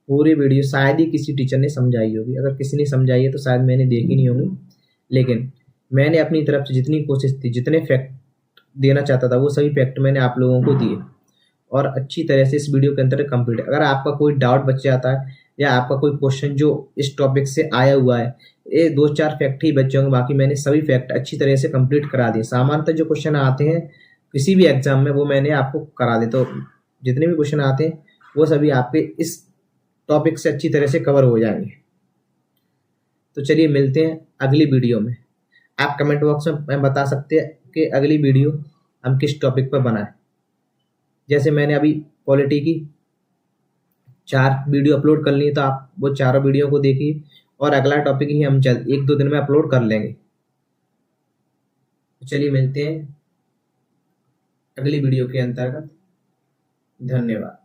पूरी वीडियो शायद ही किसी टीचर ने समझाई होगी, अगर किसी ने समझाई है तो शायद मैंने देखी नहीं होगी, लेकिन मैंने अपनी तरफ से जितनी कोशिश थी, जितने फैक्ट देना चाहता था वो सभी फैक्ट मैंने आप लोगों को दिए और अच्छी तरह से इस वीडियो के अंदर कंप्लीट। अगर आपका कोई डाउट बच जाता है या आपका कोई क्वेश्चन जो इस टॉपिक से आया हुआ है, ये 2-4 फैक्ट ही बचे होंगे, बाकी मैंने सभी फैक्ट अच्छी तरह से कंप्लीट करा दिए। सामान्यतः जो क्वेश्चन आते हैं किसी भी एग्जाम में वो मैंने आपको करा दिए, तो जितने भी क्वेश्चन आते हैं वो सभी आपके इस टॉपिक से अच्छी तरह से कवर हो जाएंगे। तो चलिए मिलते हैं अगली वीडियो में। आप कमेंट बॉक्स में बता सकते हैं कि अगली वीडियो हम किस टॉपिक पर बनाएं। जैसे मैंने अभी पॉलिटी की 4 वीडियो अपलोड कर ली, तो आप वो चारों वीडियो को देखिए और अगला टॉपिक ही हम 1-2 दिन में अपलोड कर लेंगे। चलिए मिलते हैं अगली वीडियो के अंतर्गत। धन्यवाद।